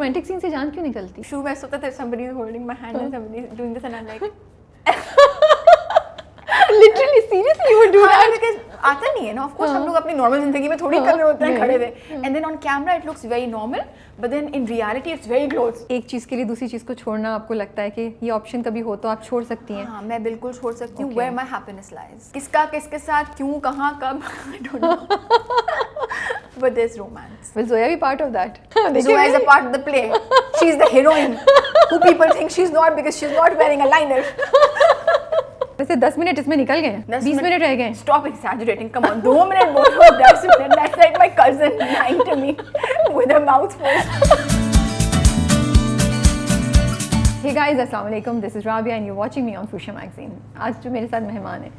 Romantic scene से जान क्यों निकलती? शुरू में ऐसा होता था somebody is holding my hand and somebody is doing this and I'm like Literally, seriously, you would do हाँ, that? because आता नहीं है ना, ऑफ कोर्स हम लोग अपनी नॉर्मल जिंदगी में थोड़ी कर रहे होते हैं खड़े थे, and then on camera it looks very normal but then in reality it's very close. एक चीज़ के लिए दूसरी चीज़ को छोड़ना आपको लगता है कि ये ऑप्शन कभी हो तो आप छोड़ सकती हैं? हाँ, मैं बिल्कुल छोड़ सकती हूँ। वेयर माई हैप्पीनेस लाइज, किसका किसके साथ क्यों कहाँ कब I don't know but there is romance. Will Zoya be part of that? Zoya is a part of the play. She's the heroine who people think she's not because she's not wearing a liner. वैसे 10 minute इसमें निकल गए हैं, 20 minute रह गए। Stop exaggerating, come on, 2 minute बोलो, 10 minute, that's like my cousin lying to me with her mouth full. Hey guys, अस्सलाम वालेकुम, this is Rabia and you're watching me on Fuchsia Magazine. आज जो मेरे साथ मेहमान है,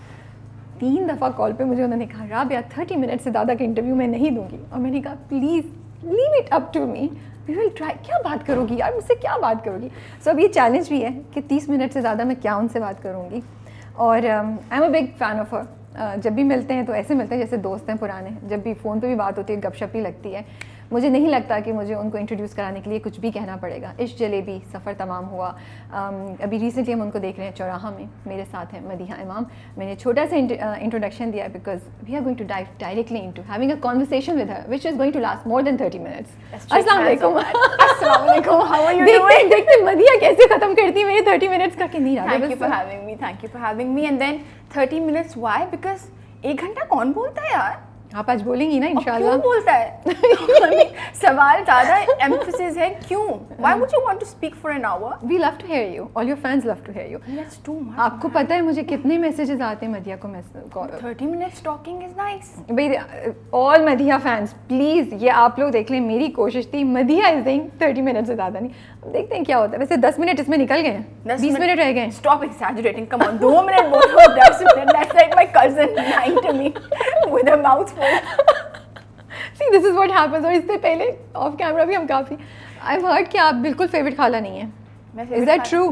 3 दफ़ा कॉल पे मुझे उन्होंने कहा राबिया 30 मिनट से ज़्यादा का इंटरव्यू मैं नहीं दूंगी, और मैंने कहा please leave it up to me, we will try. क्या बात करोगी यार, मुझसे क्या बात करोगी? सो अब ये चैलेंज भी है कि 30 मिनट से ज़्यादा मैं क्या उनसे बात करूँगी। और I am a big fan of her. जब भी मिलते हैं तो ऐसे मिलते हैं जैसे दोस्त हैं पुराने, जब भी फ़ोन पे भी बात होती है गपशप ही लगती है। मुझे नहीं लगता कि मुझे उनको इंट्रोड्यूस कराने के लिए कुछ भी कहना पड़ेगा। इश्क जलेबी सफ़र तमाम हुआ, अभी रिसेंटली हम उनको देख रहे हैं चौराहा में, मेरे साथ हैं मदीहा इमाम। मैंने छोटा सा इंट्रोडक्शन दिया because we are going to dive directly into having a conversation with her which is going to last more than 30 minutes. अस्सलाम वालेकुम। अस्सलाम वालेकुम, हाउ आर यू डूइंग? देखते मदीहा कैसे ख़त्म करती है मेरे 30 मिनट्स का कि नहीं रहा। Thank you for having me and then 30 minutes why? Because 1 घंटा कौन बोलता है यार? आप आज बोलेंगी ना इंशाल्लाह। क्यों बोलता है? सवाल ज़्यादा एम्फेसिस है क्यों? Why would you want to speak for an hour? We love to hear you. All your fans love to hear you. That's too much. आपको पता है मुझे कितने मैसेजेस आते हैं मदीहा को 30 minutes talking is nice. भाई ऑल मदीहा फैंस प्लीज़ ये आप लोग देख लें, मेरी कोशिश थी। मदीहा इज देइंग 30 मिनट से ज़्यादा नहीं, अब देखते हैं क्या होता है। वैसे 10 मिनट इसमें निकल गए हैं, 20 मिनट रह गए। Stop exaggerating, come on, 2 minute बोलो, 10 minute, that's like my cousin lying to me with her mouth full. See, this is what happens. और इससे पहले ऑफ कैमरा भी हम काफ़ी I've heard कि आप बिल्कुल फेवरेट खाला नहीं है। Is that true?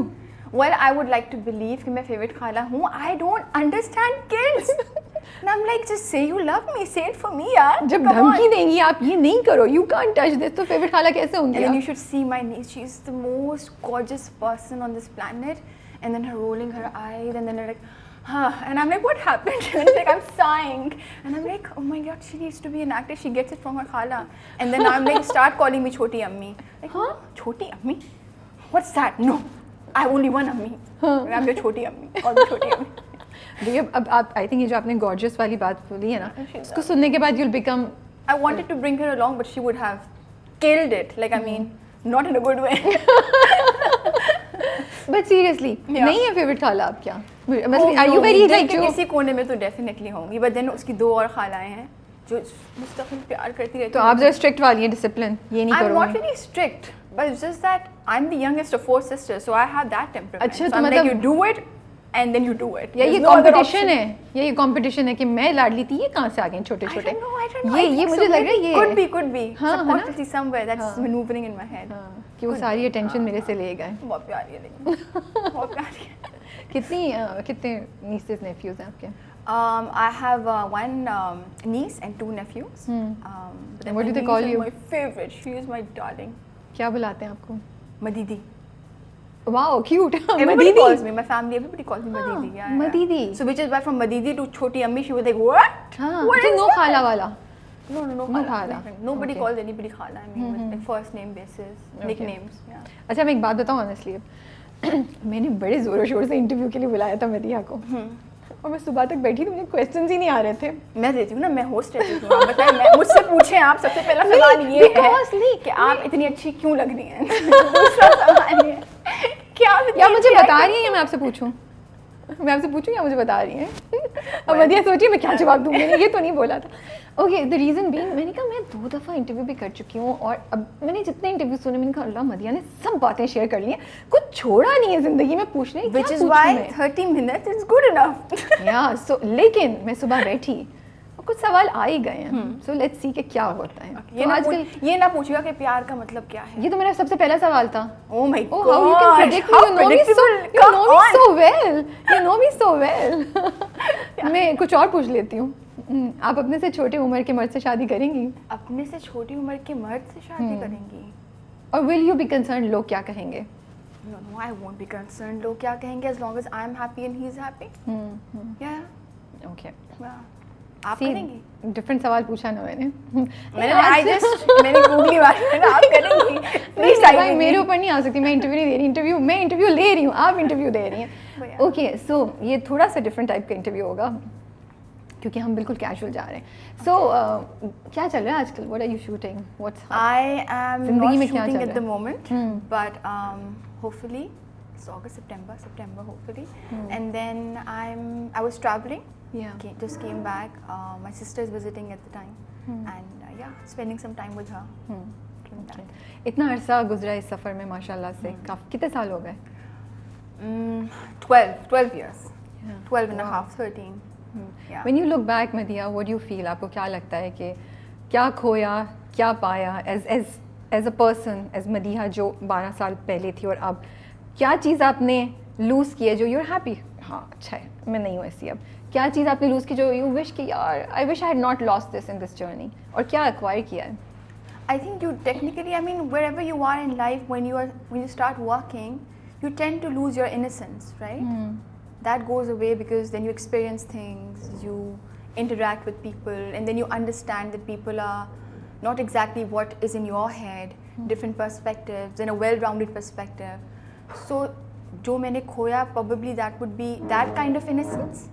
Well, I would like to believe कि मैं फेवरेट खाला हूँ। I don't understand kids. And I'm like, just say you love me, say it for me यार। जब धमकी देंगी आप ये नहीं करो, you can't touch this, तो फेवरेट खाला कैसे होंगी? And then you should see my niece. She's the most gorgeous person on this planet. And then her rolling her eyes, and then they're like, huh. And I'm like, what happened? And like, I'm sighing. And I'm like, oh my God, she needs to be an actress. She gets it from her khala. And then I'm like, start calling me Choti Ammi. Like, huh? Choti Ammi? What's that? No, I have only one Ammi. And I'm your Choti Ammi. Call me Choti Ammi. भैया अब आप I think ये जो आपने gorgeous वाली बात बोली है ना, उसको सुनने के बाद you'll become. I wanted to bring her along, but she would have killed it. Like, I mean, not in a good way. But seriously, नहीं है फेवरेट खाला आप क्या? मतलब are you very like जो किसी कोने में तो डेफिनेटली होंगी, but then उसकी 2 और खालाएं हैं जो मुस्तकिल प्यार करती रहती हैं। तो आप जरा स्ट्रिक्ट वाली हैं, डिसिप्लिन ये नहीं करोगे? I'm not really strict, but it's just that I'm the youngest of 4 sisters, so I have that temperament. अच्छा, so तो I'm मतलब like, you do it and then you do it. या ये कंपटीशन है, ये कंपटीशन है कि मैं लाडली थी, ये कहाँ से आ गए छोटे छोटे? I don't know. ये मुझे लग रहा है ये could be subconsciously somewhere that's maneuvering in my head. कि वो सारी अटेंशन मेरे से ले गए। बहुत प्यारी है लेकिन बहुत प्यारी है। कितने nieces nephews हैं आपके? I have one niece and 2 nephews. And what do they call you? My favorite. She is my darling. क्या बुलाते हैं आपको? Madidi. Wow, cute. Everybody calls me. My family, everybody calls me Madidi. Yeah, Madidi. So which is why from Madidi to Choti Ammi, she was like, what? What is no that? khala wala. No khala. Nobody calls anybody khala. I mean, with like first name basis, nicknames. Yeah. अच्छा मैं एक बात बताऊँ honestly, मैंने बड़े ज़ोरों शोर से इंटरव्यू के लिए बुलाया था मदीहा को, और मैं सुबह तक बैठी तो मुझे क्वेश्चंस ही नहीं आ रहे थे। मैं देती हूँ ना, मैं होस्ट रहती हूँ। बताइए, मुझसे पूछें आप। सबसे पहला सवाल ये है कि आप इतनी अच्छी क्यों लग रही हैं? दूसरा सवाल ये क्या मुझे बता रही हैं या मैं आपसे पूछूं? मैं आपसे पूछूं या मुझे बता रही हैं? अब मदीहा सोचिए मैं क्या जवाब दूंगी, ये तो नहीं बोला था। ओके, द रीज़न बीइंग, मैंने कहा मैं 2 दफ़ा इंटरव्यू भी कर चुकी हूँ, और अब मैंने जितने इंटरव्यू सुने मैंने कहा अल्लाह मदीहा ने सब बातें शेयर कर ली हैं, कुछ छोड़ा नहीं है ज़िंदगी में पूछने। Which is why 30 minutes is good enough. या सो लेकिन मैं सुबह बैठी और कुछ सवाल आ ही गए हैं, सो लेट्स सी कि क्या होता है। ये ना पूछिएगा कि प्यार का मतलब क्या है। ये तो मेरा सबसे पहला सवाल था। Oh my God, how you can predict me? You know me so well. मैं कुछ और पूछ लेती हूँ, आप अपने से छोटे उम्र के मर्द से शादी करेंगी? अपने से छोटी उम्र के मर्द से शादी करेंगी? और विल यू बी कंसर्न लोग क्या कहेंगे? No, I won't be concerned. लोग क्या कहेंगे as long as I'm happy and he's happy. Yeah. Okay, Yeah. आप करेंगी? डिफरेंट सवाल पूछा ना मैंने. मैंने गूगली मारी है ना, आप करेंगी? Please try भाई with मेरे me. ऊपर नहीं आ सकती, मैं इंटरव्यू नहीं दे रही, मैं इंटरव्यू ले रही हूँ, आप इंटरव्यू दे रही हैं. ओके, सो ये थोड़ा सा डिफरेंट टाइप का इंटरव्यू होगा क्योंकि हम बिल्कुल कैजुअल जा रहे हैं. सो क्या चल रहा है आजकल? What are you shooting? What's I am जिंदगी not में क्या shooting चल at the रहा है? moment, but hopefully it's August, September hopefully. And then I was traveling. Yeah. Just came back. My sister is visiting at the time, and yeah, spending some time with her. Doing that. इतना अरसा गुजरा इस सफ़र में माशाल्लाह से. कितने साल हो गए? 12 years. Yeah. 12 and a Wow. half, 13. Yeah. When you look back, Madhiya, what do you feel? आपको क्या लगता है कि क्या खोया, क्या पाया as a person, as Madhiya जो 12 साल पहले थी, और अब क्या चीज़ आपने लूज़ की है जो you're happy? हाँ, अच्छा है, मैं नहीं हूँ ऐसी अब. क्या चीज़ आपने लूज़ की जो you wish कि यार I wish I had not lost this in this journey, और क्या acquire किया है? I think you technically, I mean, wherever you are in life, when you start working, you tend to lose your innocence, right? That goes away because then you experience things, you interact with people, and then you understand that people are not exactly what is in your head, different perspectives, and a well-rounded perspective. So, जो मैंने खोया, probably that would be that kind of innocence.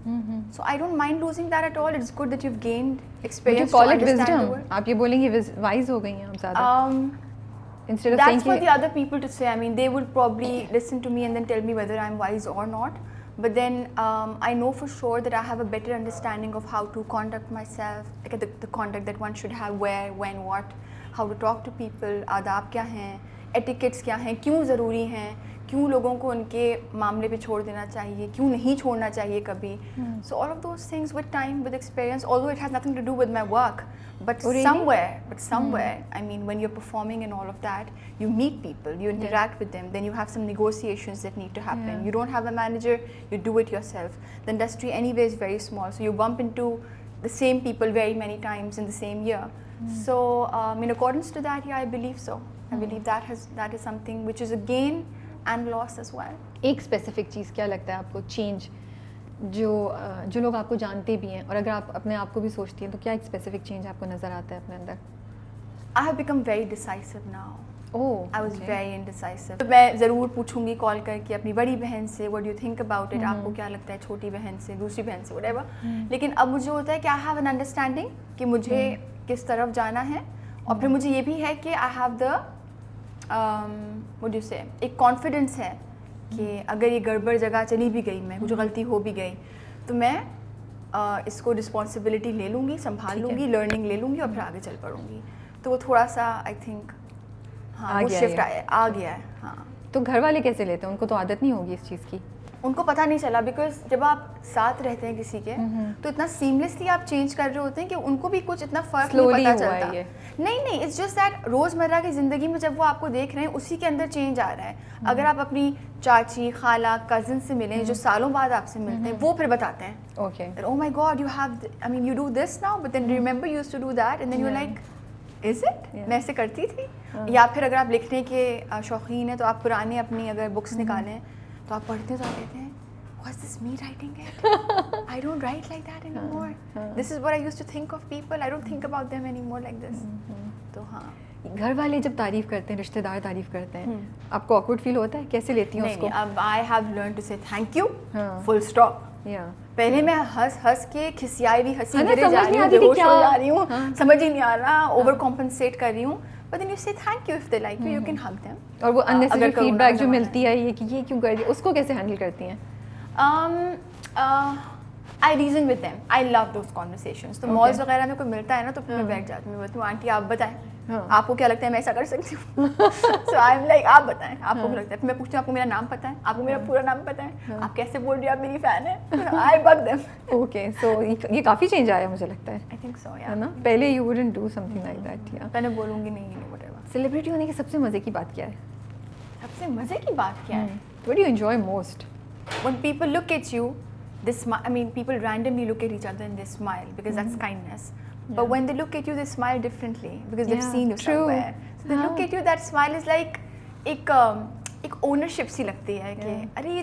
So I don't mind losing that at all. It's good that you've gained Would you experience call to it understand the wisdom? world. आप ये बोलेंगी wise हो गई हैं आप ज़्यादा? Instead of saying That's for कि the other people to say. I mean, they would probably listen to me and then tell me whether I'm wise or not. But then I know for sure that I have a better understanding of how to conduct myself, like the conduct that one should have, where, when, what, how to talk to people, आदाब क्या हैं, etiquettes क्या हैं, क्यों ज़रूरी हैं, क्यों लोगों को उनके मामले पे छोड़ देना चाहिए, क्यों नहीं छोड़ना चाहिए कभी. So all of those things with time, with experience, although it has nothing to do with my work, but Oh, really? somewhere, I mean, when you're performing and all of that, you meet people, you interact with them, then you have some negotiations that need to happen. Yeah. You don't have a manager, you do it yourself. The industry anyway is very small, so you bump into the same people very many times in the same year. So in accordance to that, yeah, I believe so. I believe that is something which is a gain and loss as well. एक specific चीज़ क्या लगता है आपको change जो लोग आपको जानते भी हैं, और अगर आप अपने आप को भी सोचती हैं, तो क्या एक स्पेसिफिक चेंज आपको नज़र आता है अपने अंदर? I have become very decisive now. Oh, I was very indecisive. तो मैं ज़रूर पूछूंगी कॉल करके अपनी बड़ी बहन से, what do you think about it? आपको क्या लगता है, छोटी बहन से, दूसरी बहन से, whatever. लेकिन अब मुझे होता है कि I have an understanding कि मुझे किस तरफ जाना है, और फिर मुझे ये भी है कि I have the what do you say, एक कॉन्फिडेंस है कि अगर ये गड़बड़ जगह चली भी गई, मैं कुछ गलती हो भी गई, तो मैं इसको रिस्पॉन्सिबिलिटी ले लूँगी, संभाल लूँगी, लर्निंग ले लूँगी और फिर आगे चल पड़ूँगी. तो वो थोड़ा सा आई थिंक हाँ वो शिफ्ट आ गया है. हाँ, तो घर वाले कैसे लेते हैं? उनको तो आदत नहीं होगी इस चीज़ की. उनको पता नहीं चला, बिकॉज जब आप साथ रहते हैं किसी के, तो इतना सीमलेसली आप चेंज कर रहे होते हैं कि उनको भी कुछ इतना फर्क नहीं Slowly पता हुआ है चलता. ये. नहीं, इट्स जस्ट दैट रोज़मर्रा की ज़िंदगी में जब वो आपको देख रहे हैं, उसी के अंदर चेंज आ रहा है. अगर आप अपनी चाची, खाला, कज़न से मिलें जो सालों बाद आपसे मिलते हैं, वो फिर बताते हैं, okay, oh my god, you have, I mean, you do this now, but then remember you used to do that, and then you're like, is it? Yeah. मैं ऐसे करती थी. या फिर अगर आप लिखने के शौकीन हैं, तो आप पुरानी अपनी अगर बुक्स निकालें, तो आप पढ़ते हैं तो आप कहते हैं, what's this me writing it? I don't write like that anymore. This is what I used to think of people. I don't think about them anymore like this. तो हाँ. घर वाले जब तारीफ करते हैं, रिश्तेदार तारीफ करते हैं, आपको ऑकवर्ड फील होता है? कैसे लेती हैं उसको? नहीं, अब I have learned to say thank you, हाँ. full stop. या पहले मैं हंस के खिसियाई हुई हंसी है ना, गिरे समझ जा नहीं रही हूँ, आती थी बेहोश क्या? हो जा रही हूँ, हाँ. समझ ही नहीं आ रहा, ओवर कॉम्पनसेट कर रही हूँ. But then you say thank you if they like you, you can hug them. और वो अननेसेसरी अगर करोना फीडबैक जो जमाना मिलती है, ये कि ये क्यों कर दी, उसको कैसे हैंडल करती हैं? I reason with them. I love those conversations. तो मॉल्स वगैरह में कोई मिलता है ना, तो मैं बैठ जाती हूँ, बोलती हूँ आंटी आप बताएं, आपको क्या लगता है मैं ऐसा कर सकती हूँ? So I'm like आप बताएं, आपको क्या लगता है? फिर मैं पूछती हूँ आपको मेरा नाम पता है? आपको मेरा पूरा नाम पता है? आप कैसे बोल रही हो आप मेरी फैन है? I bug them. ओके, सो ये काफ़ी चेंज आया मुझे लगता है. I think so, yeah. है ना? पहले you wouldn't do something like that. या मैंने बोलूँगी नहीं, whatever. सेलिब्रिटी होने की सबसे मज़े की बात क्या है? सबसे मज़े की बात क्या है? What do you enjoy most? When people look at you, they smile. I mean, people randomly look at each other and they smile because that's kindness. But when they look at you, they smile differently because they've Yeah, seen you true. somewhere. So they look at you, that smile is like एक ownership सी लगती है कि अरे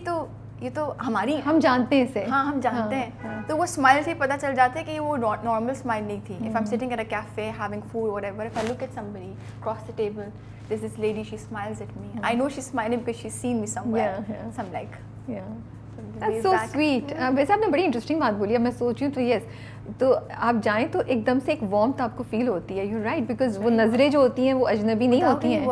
ये तो हमारी, हम जानते हैं इसे. हाँ हम जानते हैं. तो वो स्माइल से पता चल जाता है कि वो नॉर्मल स्माइल नहीं थी. If I am sitting at a cafe having food whatever, if I look at somebody across the table, there's this lady, she smiles at me. I know she's smiling because she's seen me somewhere. So I'm like, That's so sweet. वैसे आपने बड़ी interesting बात बोली. अब मैं सोच रही हूँ तो यस, तो आप जाएं तो एकदम से एक वार्मथ आपको फील होती है. यू राइट, बिकॉज वो नज़रें जो होती हैं वो अजनबी नहीं होती हैं.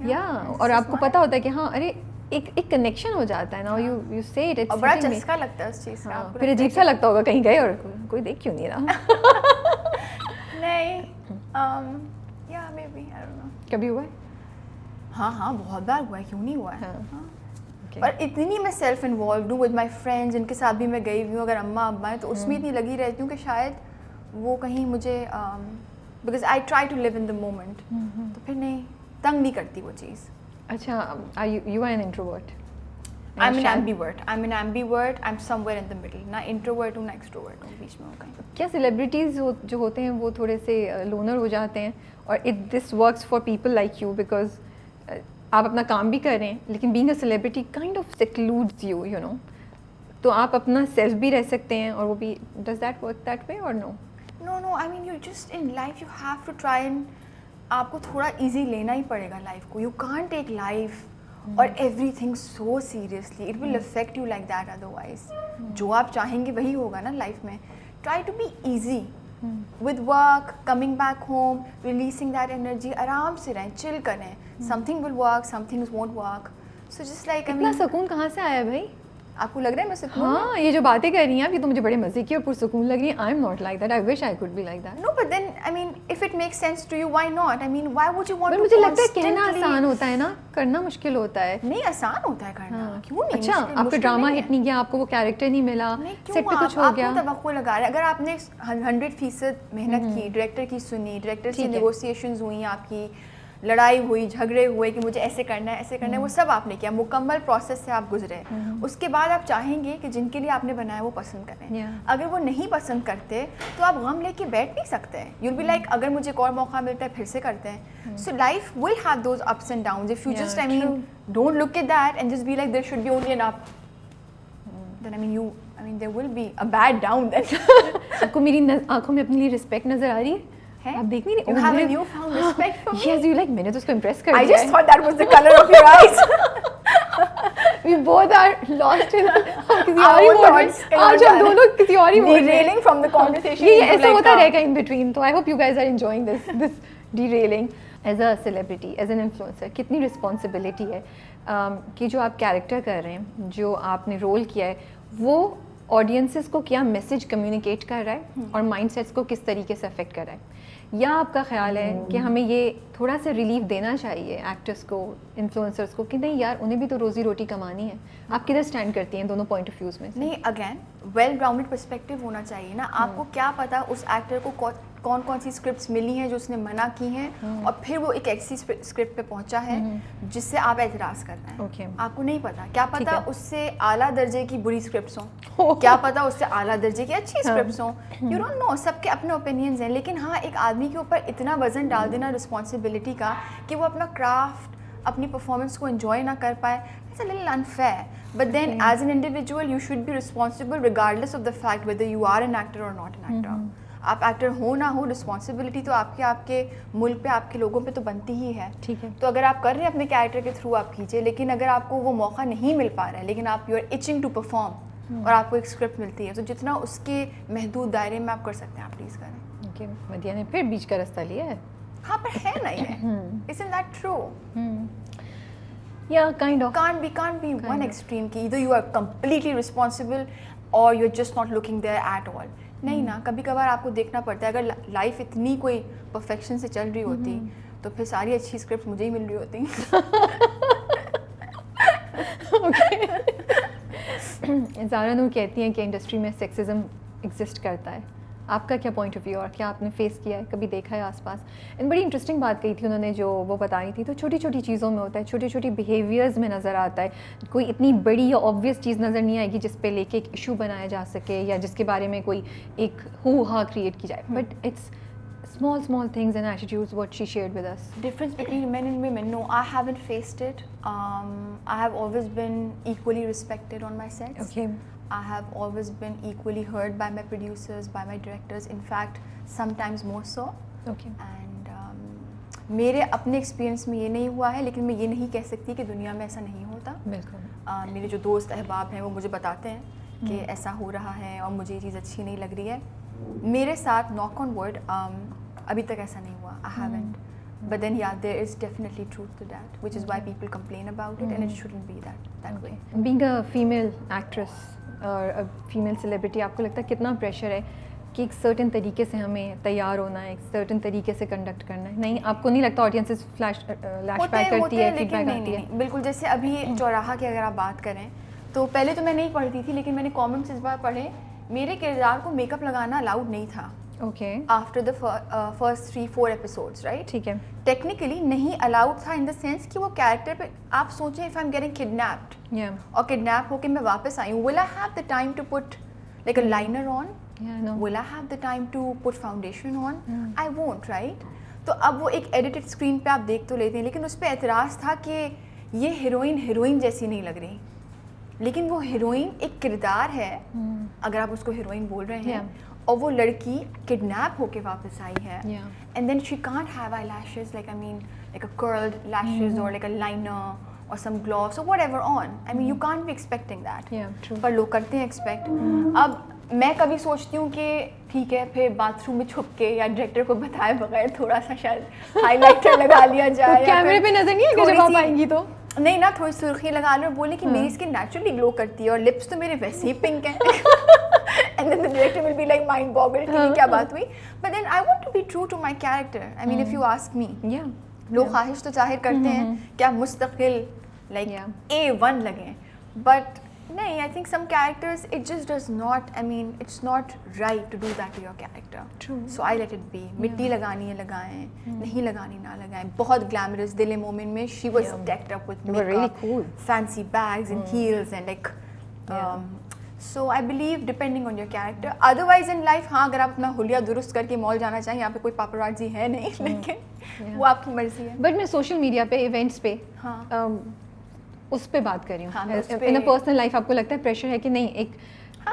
या और आपको पता होता है कि हाँ अरे एक कनेक्शन हो जाता है ना. यू से इट, इट्स बड़ा चस्का लगता है उस चीज़ का. फिर अजीब सा लगता होगा कहीं गए और कोई देख क्यों नहीं रहा. नहीं, या may be, I don't no. कभी हुआ है? हाँ बहुत बार हुआ है, क्यों नहीं हुआ है. पर इतनी मैं सेल्फ इन्वॉल्व हूँ विद माई फ्रेंड्स, जिनके साथ भी मैं गई हुई हूँ. अगर अम्मा अब्बा हैं तो उसमें इतनी लगी रहती हूँ कि शायद वो कहीं मुझे, because I try to live in the moment, तो फिर नहीं, तंग नहीं करती वो चीज़. अच्छा, you are an introvert? I'm an ambivert. I'm somewhere in the middle. ना इंट्रोवर्ट हूँ ना एक्सट्रोवर्ट हूँ, बीच में हूँ कहीं. क्या सेलिब्रिटीज़ जो होते हैं वो थोड़े से लोनर हो जाते हैं? और this works for people like you because आप अपना काम भी कर रहे हैं, लेकिन being a celebrity kind of secludes you, you know. तो आप अपना सेल्फ भी रह सकते हैं और वो भी. Does that work that way और no? No, I mean you just in life you have to try and आपको थोड़ा ईजी लेना ही पड़ेगा लाइफ को. यू कांट टेक लाइफ और everything so seriously. It will affect you like that otherwise. जो आप चाहेंगे वही होगा ना लाइफ में. Try to be easy with work, coming back home, releasing that energy. आराम से रहें, chill करें. Something will work, some things won't work. So just like इतना सुकून कहाँ से आया भाई? आपको लग रहा है मैं सुकून? हाँ, ये जो बातें कर रही हैं आप, ये तो मुझे बड़े मजे की और पुरसुकून लग रही है. I am not like that. I wish I could be like that. No, but then I mean, if it makes sense to you, why not? I mean, why would you want to? मुझे लगता है कहना आसान होता है ना, करना मुश्किल होता है. नहीं, आसान होता है करना. क्यों नहीं? अच्छा, आपको ड्रामा हिट नहीं किया, आपको वो कैरेक्टर नहीं मिला, सेट पे कुछ हो गया. आपको तवक्को लगा रहे. अगर आपने 100% मेहनत की, डायरेक्टर की सुनी, डायरेक्टर से नेगोशिएशंस हुई, आपकी लड़ाई हुई, झगड़े हुए कि मुझे ऐसे करना है ऐसे करना है, वो सब आपने किया, मुकम्मल प्रोसेस से आप गुजरे. उसके बाद आप चाहेंगे कि जिनके लिए आपने बनाया वो पसंद करें. अगर वो नहीं पसंद करते तो आप गम लेके बैठ नहीं सकते. यूल बी लाइक अगर मुझे एक और मौका मिलता है फिर से करते हैं. So life will have those ups and downs. If you just I mean don't look at that and just be like there should be only an up, then I mean there will be a bad down. Then आपको मेरी आंखों में अपने लिए respect नजर आ रही है? आप देख नहीं रहे? You have a newfound respect for me. Yes, you like मैंने तो उसको impress कर दिया. I just thought that was the color of your eyes. We both are lost in किसी और ही मोड में. आज हम दोनों किसी और ही मोड में. Derailing from the conversation. ये ऐसा होता रहेगा in between. तो I hope you guys are enjoying this derailing. As a celebrity, as an influencer, कितनी responsibility है कि जो आप कैरेक्टर कर रहे हैं, जो आपने रोल किया है, वो ऑडियंसेस को क्या मैसेज कम्युनिकेट कर रहा है और माइंडसेट्स को किस तरीके से अफेक्ट कर रहा है. या आपका ख्याल है कि हमें ये थोड़ा सा रिलीफ देना चाहिए एक्टर्स को, इन्फ्लुएंसर्स को, कि नहीं यार उन्हें भी तो रोजी रोटी कमानी है. आप किधर स्टैंड करती हैं दोनों पॉइंट ऑफ व्यूज में? नहीं, अगेन वेल ग्राउंडेड पर्सपेक्टिव होना चाहिए ना. आपको क्या पता उस एक्टर को कौन कौन सी स्क्रिप्ट्स मिली हैं जो उसने मना की हैं और फिर वो एक ऐसी स्क्रिप्ट पे पहुंचा है जिससे आप एतराज़ कर रहे हैं. आपको नहीं पता. क्या पता उससे आला दर्जे की बुरी स्क्रिप्ट्स हों, क्या पता उससे आला दर्जे की अच्छी स्क्रिप्ट्स हों. You don't know. सबके अपने ओपिनियंस हैं. लेकिन हाँ, एक आदमी के ऊपर इतना वजन डाल देना रिस्पॉन्सिबिलिटी का कि वो अपना क्राफ्ट, अपनी परफॉर्मेंस को एंजॉय ना कर पाए, it's a little unfair. But then as an individual you should be responsible regardless of the fact whether you are an actor or not an actor. आप एक्टर हो ना हो, रिस्पॉन्सिबिलिटी तो आपके मुल्क पे, आपके लोगों पे तो बनती ही है. ठीक है. तो अगर आप कर रहे हैं अपने कैरेक्टर के थ्रू आप कीजिए. लेकिन अगर आपको वो मौका नहीं मिल पा रहा है, लेकिन आप you are itching to perform और आपको एक स्क्रिप्ट मिलती है, तो जितना उसके महदूद दायरे में आप कर सकते हैं आप प्लीज़ करें. ओके, मदिया ने फिर बीच का रास्ता लिया है. हाँ, पर है ना ये. Isn't that true? Yeah, kind of. Can't be one extreme कि either you are completely responsible or you're just not looking there at all. नहीं ना, कभी कभार आपको देखना पड़ता है. अगर लाइफ इतनी कोई परफेक्शन से चल रही होती तो फिर सारी अच्छी स्क्रिप्ट मुझे ही मिल रही होती. ज़ारा नूर कहती हैं कि इंडस्ट्री में सेक्सिज्म एग्जिस्ट करता है. आपका क्या पॉइंट ऑफ व्यू और क्या आपने फेस किया है, कभी देखा है आसपास? एंड बड़ी इंटरेस्टिंग बात कही थी उन्होंने जो वो बताई थी. तो छोटी छोटी चीज़ों में होता है, छोटी छोटी बिहेवियर्स में नज़र आता है. कोई इतनी बड़ी या ऑब्वियस चीज़ नज़र नहीं आएगी जिस पे लेके एक इशू बनाया जा सके या जिसके बारे में कोई एक हू हा क्रिएट की जाए. But it's small things and attitudes what she shared with us. Difference between men and women? No, I haven't faced it. I have always been equally respected on my sets. Okay. I have always been equally heard by my producers, by my directors. In fact, sometimes more so. Okay. And मेरे अपने experience में ये नहीं हुआ है, लेकिन मैं ये नहीं कह सकती कि दुनिया में ऐसा नहीं होता. बिल्कुल. मेरे जो दोस्त अहबाब हैं वो मुझे बताते हैं कि ऐसा हो रहा है और मुझे ये चीज़ अच्छी नहीं लग रही है. मेरे साथ नॉक ऑन वर्ड अभी तक ऐसा नहीं हुआ. I haven't. But then yeah, there is definitely truth to that, which is why people complain about it, and it shouldn't be that way. Being a female actress और a female celebrity, आपको लगता है कितना pressure है कि एक certain तरीके से हमें तैयार होना है, एक सर्टेन तरीके से कंडक्ट करना है? नहीं, आपको नहीं लगता ऑडियंसेस लैश बैक करती है, फीडबैक आती है? बिल्कुल. जैसे अभी चौराहा की अगर आप बात करें तो पहले तो मैं नहीं पढ़ती थी, लेकिन मैंने कमेंट्स इस बार पढ़े, मेरे किरदार को मेकअप लगाना अलाउड नहीं था. Okay. After the first 3-4 episodes, right? ठीक है. टेक्निकली नहीं अलाउड था इन द सेंस कि वो कैरेक्टर पे आप सोचें, if I am getting kidnapped और किडनैप होके मैं वापस आई हूँ, will I have the time to put like a liner on? Will I have the time to put foundation on? I won't, right? तो अब वो एक एडिटेड स्क्रीन पे आप देख तो लेते हैं, लेकिन उस पर एतराज़ था कि ये हीरोइन जैसी नहीं लग रही. लेकिन वो हीरोइन एक किरदार है, अगर आप उसको हीरोइन बोल रहे हैं, और वो लड़की किडनैप होके वापस आई है, and then she can't have eye lashes like a curled lashes or like a liner or some gloss or whatever on. I mean, you can't be expecting that. Yeah, true. पर लोग करते हैं expect. अब मैं कभी सोचती हूँ कि ठीक है, फिर बाथरूम में छुप के या डायरेक्टर को बताए बगैर थोड़ा सा शायद हाइलाइटर लगा लिया जाए. तो कैमरे पे नजर नहीं है कि जब आप आएंगी तो? नहीं ना, थोड़ी सुर्खी लगा लो और बोले कि मेरी स्किन नेचुरली ग्लो करती है और लिप्स तो मेरे वैसे ही पिंक हैं. And then the director will be like mind boggled कि क्या बात हुई. But then I want to be true to my character. I mean, if you ask me, लोग ख्वाहिश तो जाहिर करते हैं कि आप मुस्तकिल लाइक A1 लगें, बट नहीं, I think some characters it just does not, I mean, it's not right to do that to your character. True. So I let it be. मिट्टी लगानी है लगाएं, नहीं लगानी ना लगाएं. बहुत glamorous दिल मोमिन में she was decked up with makeup, really cool. fancy bags and heels and like so I believe depending on your character. Otherwise in life, हाँ, अगर आप अपना हुलिया दुरुस्त करके मॉल जाना चाहें, यहाँ पे कोई पापराजी है नहीं, लेकिन वो आपकी मर्जी है. बट मैं सोशल मीडिया पे इवेंट्स पे उस पे बात कर रही हूँ. इन अ पर्सनल लाइफ आपको लगता है प्रेशर है कि नहीं, एक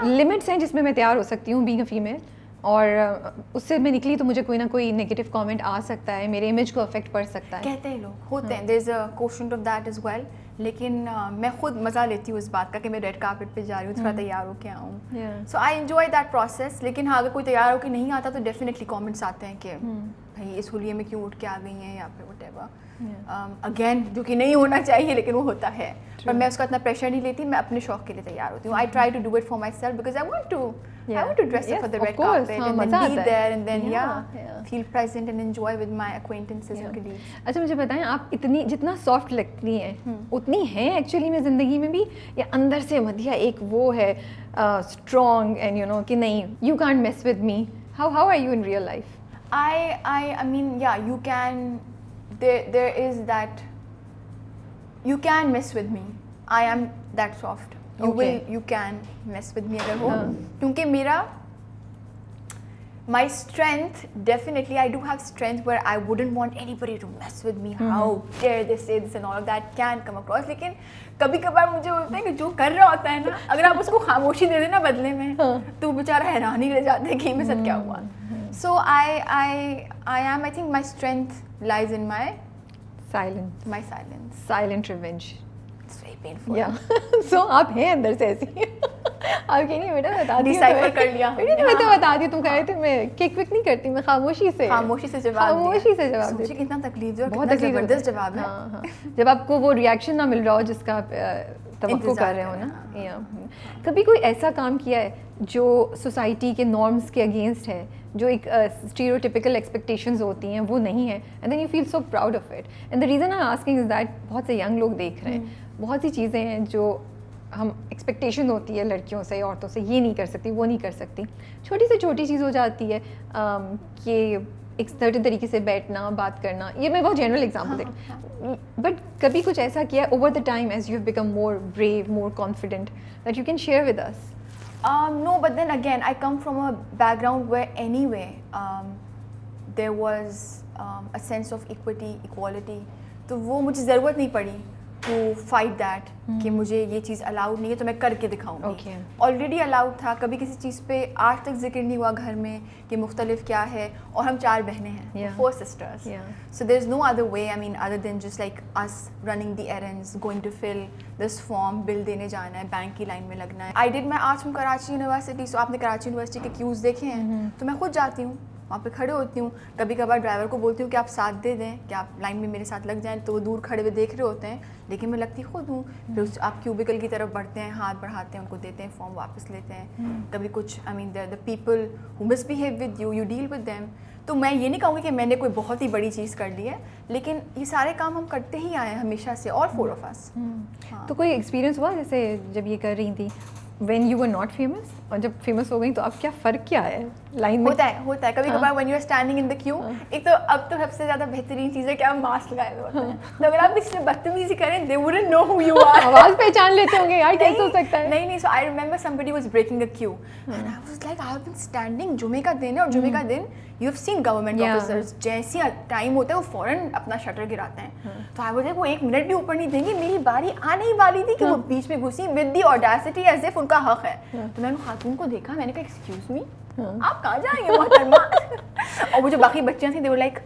लिमिट्स हैं जिसमें मैं तैयार हो सकती हूँ बीइंग अ फीमेल, और उससे मैं निकली तो मुझे कोई ना कोई नेगेटिव कमेंट आ सकता है, मेरे इमेज को अफेक्ट पड़ सकता है? कहते हैं लोग, होते हैं. There is a question of that as well. लेकिन मैं खुद मज़ा लेती हूँ इस बात का कि मैं रेड कार्पेट पे जा रही हूँ, थोड़ा तैयार होके आऊँ. सो आई एंजॉय दैट प्रोसेस. लेकिन हाँ, अगर कोई तैयार होके नहीं आता तो डेफिनेटली कमेंट्स आते हैं कि भाई इस हुलिये में क्यों उठ के आ गई हैं या फिर व्हाटएवर. अगेन, जो कि नहीं होना चाहिए, लेकिन वो होता है. पर मैं उसका इतना प्रेशर नहीं लेती, मैं अपने शौक के लिए तैयार होती हूँ. I try to do it for myself because I want to dress up for the red carpet and then be there and then feel present and enjoy with my acquaintances and colleagues. अच्छा, मुझे बताएं, आप इतनी जितना soft लगती हैं उतनी हैं एक्चुअली में ज़िंदगी में भी, या अंदर से मधिया एक वो है स्ट्रॉन्ग एंड यू नो कि नहीं, you can't mess with me? How are you in real life? I mean, yeah, you can. There is that. You can mess with me. I am that soft. You can mess with me अगर हो, क्योंकि मेरा my strength, definitely I do have strength where I wouldn't want anybody to mess with me. How dare they say this and all of that can come across. लेकिन कभी कभार मुझे होता है कि जो कर रहा होता है ना, अगर आप उसको खामोशी दे देना बदले में, तो बेचारा हैरान ही रह जाता है कि मेरे साथ क्या हुआ. So I am, I think my strength lies in my silence. My silence. Silent revenge. It's very painful. Yeah. So आप हैं अंदर से ऐसी. आप कहीं नहीं, बेटा बता दी. Decipher कर लिया. बेटा मैं तो बता दी, तुम कह रहे थे मैं किक विक नहीं करती, मैं खामोशी से जवाब सोचिए कितना तकलीफ है और बहुत कितना ज़बरदस्त जवाब है. हाँ. जब आपको वो रिएक्शन ना मिल रहा हो जिसका आप तवक्को कर रहे हो ना. या कभी कोई ऐसा काम किया है जो सोसाइटी के नॉर्म्स के अगेंस्ट है, जो एक स्टीरियोटिपिकल एक्सपेक्टेशंस होती हैं वो नहीं है, and then you feel so proud of it. And the reason I asking is that बहुत से यंग लोग देख रहे हैं, बहुत सी चीज़ें हैं जो हम एक्सपेक्टेशन होती है लड़कियों से, औरतों से, ये नहीं कर सकती, वो नहीं कर सकती. छोटी से छोटी चीज़ हो जाती है कि एक सर्टेन तरीके से बैठना, बात करना. ये मैं बहुत जनरल एग्जांपल दे, बट कभी कुछ ऐसा किया है over the time as you have become more brave, more confident, that you can share with us? No, but then again, I come from a background where anyway, there was a sense of equality. तो वो मुझे ज़रूरत नहीं पड़ी to fight that कि मुझे ये चीज़ allowed नहीं है तो मैं करके दिखाऊंगी. ऑलरेडी अलाउड था. कभी किसी चीज़ पे आज तक जिक्र नहीं हुआ घर में कि मुख्तलिफ क्या है. और हम 4 बहनें हैं, 4 sisters. So there's no other way, I mean, other than just like us running the errands, going to fill this form, bill देने जाना है, बैंक की लाइन में लगना है. I did my arts from Karachi university. So आपने Karachi university के queues देखे हैं, तो मैं खुद जाती हूँ, वहाँ पे खड़े होती हूँ. कभी कभार ड्राइवर को बोलती हूँ कि आप साथ दे दें, कि आप लाइन में मेरे साथ लग जाएं, तो वो दूर खड़े हुए देख रहे होते हैं, लेकिन मैं लगती खुद हूँ. फिर आप क्यूबिकल की तरफ बढ़ते हैं, हाथ बढ़ाते हैं, उनको देते हैं, फॉर्म वापस लेते हैं. कभी कुछ, आई mean, the people who misbehave with you, you deal with them. तो मैं ये नहीं कहूँगी कि मैंने कोई बहुत ही बड़ी चीज़ कर ली है, लेकिन ये सारे काम हम करते ही आए हैं हमेशा से, और 4 of us. तो कोई एक्सपीरियंस हुआ जैसे जब ये कर रही थी, when you were not famous, और जब फेमस हो गई तो अब क्या फ़र्क क्या है लाइन में? होता है कभी कभार when you are standing in the queue. एक तो अब तो सबसे ज़्यादा बेहतरीन चीज़ है कि आप मास्क लगाए हुए होते हैं, तो अगर आप किसी से बदतमीजी करें, they wouldn't know who you are. आवाज़ पहचान लेते होंगे यार, कैसे हो सकता है? नहीं. So I remember somebody was breaking a queue and I was like, I have been standing, जुमे का दिन है, और जुमे का दिन you have seen government officers, जैसी टाइम होता है वो फ़ौरन अपना शटर गिराते हैं. तो I was like, वो 1 मिनट भी ऊपर नहीं देंगे. मेरी बारी आने ही वाली थी कि वो बीच में घुसी with the audacity as if उनका हक है. तो मैंने खातून को देखा, मैंने कहा एक्सक्यूज मी, आप कहाँ जाएंगे मोहतरमा? और वो जो बाकी बच्चियाँ थी, they were like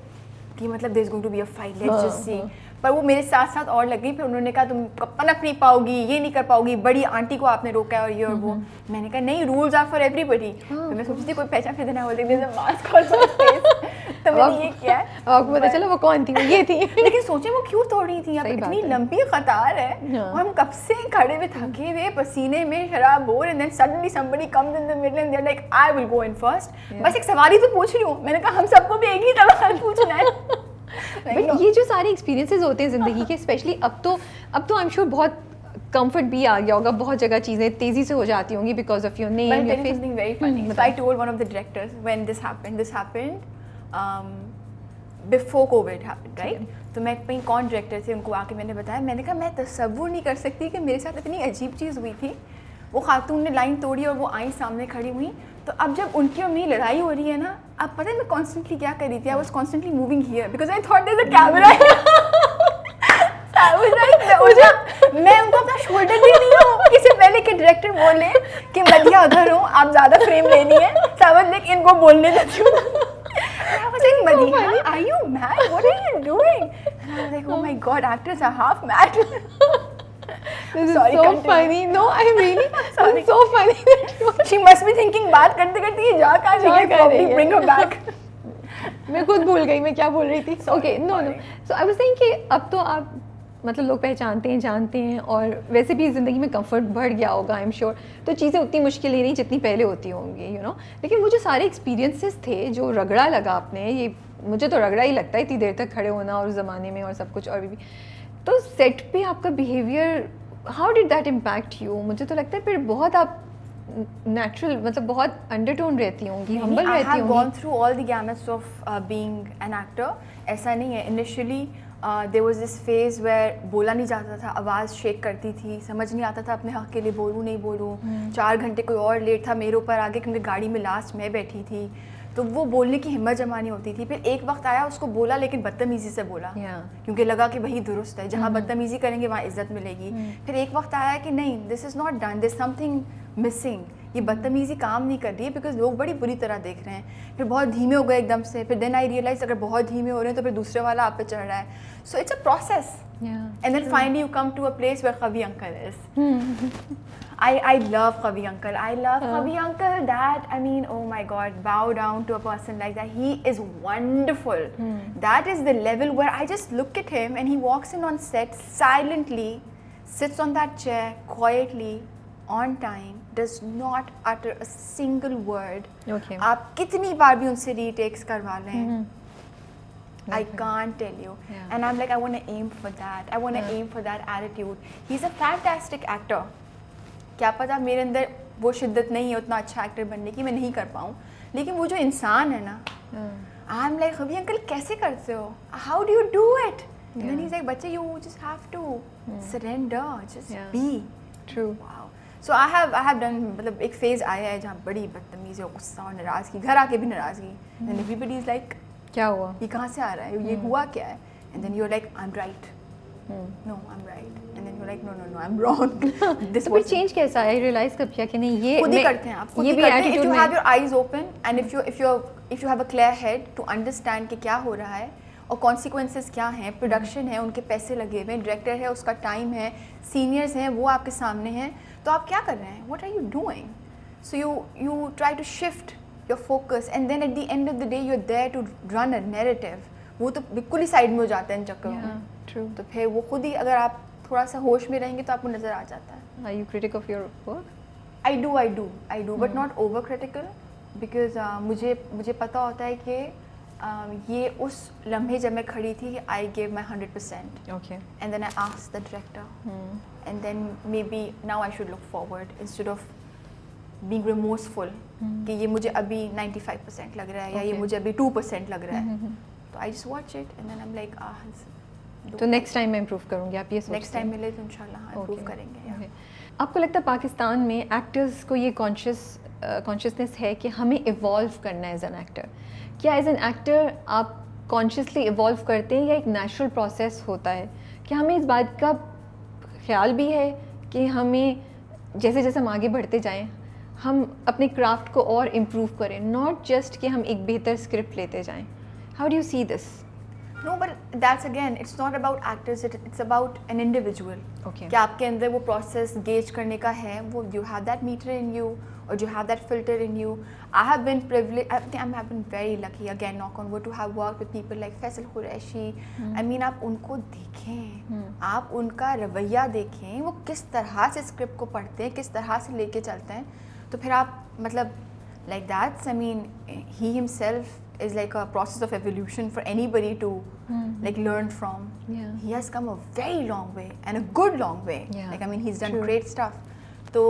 कि मतलब there is going to be a fight, let's just see. पर वो मेरे साथ साथ और लग गई. फिर उन्होंने कहा तुम पनप नहीं पाओगी, ये नहीं कर पाओगी, बड़ी आंटी को आपने रोका है और ये और वो. मैंने कहा नहीं, रूल्स आर फॉर एवरीबडी. तो मैं सोचती थी कोई पहचान फिर देना, बोलती थी मास्क और फेस. तो मैंने ये किया है. आपको पता चला वो कौन थी? वो ये थी. लेकिन सोचे वो क्यों तोड़ रही थी? अब इतनी लंबी कतार है और हम कब से खड़े हुए, थके हुए, पसीने में शराब हो, and then suddenly somebody comes in the middle and they are like I will go in first. बस एक सवाल ही तो पूछ रही हूँ. मैंने कहा हम सबको भी एक ही सवाल पूछना है. बट ये जो सारे एक्सपीरियंसेस होते हैं ज़िंदगी के, स्पेशली अब तो आई एम श्योर बहुत कंफर्ट भी आ गया होगा, बहुत जगह चीज़ें तेज़ी से हो जाती होंगी because of your name, your face. something very funny. So I told one of the directors when this happened before COVID happened, right? तो मैं कहीं कौन डायरेक्टर थे, उनको आके मैंने बताया. मैंने कहा मैं तसव्वुर नहीं कर सकती कि मेरे साथ इतनी अजीब चीज़ हुई थी. वो खातून ने लाइन तोड़ी और वो आई सामने खड़ी हुई. तो अब जब उनकी और मेरी लड़ाई हो रही है ना, अब पता है मैं कॉन्स्टेंटली क्या कर रही थी? I was constantly moving here because I thought there is a camera. मैं उनको अपना शोल्डर दे रही हूँ इससे पहले कि डायरेक्टर बोले कि मध्या उधर हो, आप ज़्यादा फ्रेम लेनी है. सावन देख इनको बोलने देती हूँ. I was like, Madina, are you mad? What are you doing? And I was like, oh my God, actors are half mad. This is so funny. No, I really. It's so funny. She must be thinking बात करते करते ये जा कहाँ रही है? Probably bring her back. मैं खुद भूल गई मैं क्या बोल रही थी. Okay, no. So I was saying कि अब तो आप मतलब लोग पहचानते हैं, जानते हैं, और वैसे भी ज़िंदगी में कंफर्ट बढ़ गया होगा आई एम श्योर. तो चीज़ें उतनी मुश्किल नहीं रही जितनी पहले होती होंगी, यू नो. लेकिन वो जो सारे एक्सपीरियंसेस थे, जो रगड़ा लगा आपने, ये मुझे तो रगड़ा ही लगता है इतनी देर तक खड़े होना और ज़माने में और सब कुछ. और भी तो सेट पे आपका behaviour, how did that impact you? मुझे तो लगता है फिर बहुत आप नेचुरल, मतलब बहुत अंडरटोन रहती होंगी, हम्बल रहती होंगी. I have gone through all the gamuts of being an actor. ऐसा नहीं है. Initially there was this phase where बोला नहीं जाता था, आवाज़ शेक करती थी, समझ नहीं आता था अपने हक़ के लिए बोलूँ नहीं बोलूँ. 4 घंटे कोई और लेट था मेरे ऊपर आगे क्योंकि गाड़ी में लास्ट मैं बैठी थी, तो वो बोलने की हिम्मत जमा नहीं होती थी. फिर एक वक्त आया उसको बोला, लेकिन बदतमीज़ी से बोला, क्योंकि लगा कि वही दुरुस्त है, जहाँ बदतमीज़ी करेंगे वहाँ इज़्ज़त मिलेगी. फिर एक वक्त आया कि नहीं, this is not done, this something missing, ये बदतमीज़ी काम नहीं कर रही है, बिकॉज लोग बड़ी बुरी तरह देख रहे हैं. फिर बहुत धीमे हो गए एकदम से. फिर देन आई रियलाइज अगर बहुत धीमे हो रहे हैं तो फिर दूसरे वाला आप पे चढ़ रहा है. So it's a process, and then finally you come to a place where Kavi uncle is. I love Kavi Uncle. I love Kavi Uncle. That, I mean, oh my God, bow down to a person like that. He is wonderful. That is the level where I just look at him and he walks in on set silently, sits on that chair quietly, on time, does not utter a single word. Okay. आप कितनी बार भी उनसे retakes करवा लें, I can't tell you. And I'm like, I want to aim for that. I want to aim for that attitude. He's a fantastic actor. क्या पता मेरे अंदर वो शिद्दत नहीं है उतना अच्छा एक्टर बनने की, मैं नहीं कर पाऊँ. लेकिन वो जो इंसान है ना, आई एम लाइक, कभी अंकल कैसे करते हो? How do you do it? And then he is like, बच्चे you just have to surrender, just be. True. Wow. So I have done, मतलब एक फेज आया है जहाँ बड़ी बदतमीज़ी और गुस्सा और नाराज़गी, घर आके भी नाराज़गी, एंड एवरीबडी इज लाइक क्या हुआ? ये कहाँ से आ रहा है, ये हुआ क्या है? And then you're like, I'm right. No, I'm right. And then you're like, no, I'm wrong. This तो फिर चेंज कैसा है? रियलाइज कब किया कि नहीं ये खुद ही करते हैं आप, खुद ही करते हैं. If you have your eyes open and if you have a clear head to understand कि क्या हो रहा है और consequences क्या हैं, प्रोडक्शन है, उनके पैसे लगे हुए हैं, डायरेक्टर है, उसका टाइम है, सीनियर्स हैं, वो आपके सामने हैं, तो आप क्या कर रहे हैं? What are you doing? So you try to shift your focus and then at the end of the day you're there to run a narrative. वो तो बिल्कुल ही साइड में हो जाता है इन चक्करों में. True. तो फिर वो खुद ही अगर आप थोड़ा सा होश में रहेंगे तो आपको नज़र आ जाता है. Are you critic of your work? I do, but not over critical because मुझे पता होता है कि ये उस लम्हे जब मैं खड़ी थी I gave my 100%. Okay. And then I asked the director. And then maybe now I should look forward instead of being remorseful कि ये मुझे अभी 95% लग रहा है या ये मुझे अभी 2% लग रहा है. तो I just watch it and then I'm like तो नेक्स्ट टाइम मैं इम्प्रूव करूँगी, आप ये सोचते हैं? नेक्स्ट टाइम मिले तो इंशाल्लाह इम्प्रूव करेंगे. आपको लगता है पाकिस्तान में एक्टर्स को ये कॉन्शियसनेस है कि हमें इवॉल्व करना है एज एन एक्टर? क्या एज एन एक्टर आप कॉन्शियसली इवॉल्व करते हैं या एक नेचुरल प्रोसेस होता है? क्या हमें इस बात का ख्याल भी है कि हमें जैसे जैसे हम आगे बढ़ते जाएं हम अपने क्राफ्ट को और इम्प्रूव करें, नॉट जस्ट कि हम एक बेहतर स्क्रिप्ट लेते जाएं? How do you see this? No, but that's again, it's not about actors, it's about an individual. Okay. कि आपके अंदर वो process gauge करने का है, वो you have that meter in you or you have that filter in you. I have been privileged, I think I have been very lucky, again knock on wood, to have worked with people like Faisal Qureshi. I mean आप उनको देखें, आप उनका रवैया देखें, वो किस तरह से स्क्रिप्ट को पढ़ते हैं, किस तरह से लेके चलते हैं, तो फिर आप मतलब like that, I mean he himself is like a process of evolution for anybody to like learn from. Yeah. He has come a very long way and a good long way. Yeah. Like I mean he's done True. great stuff. तो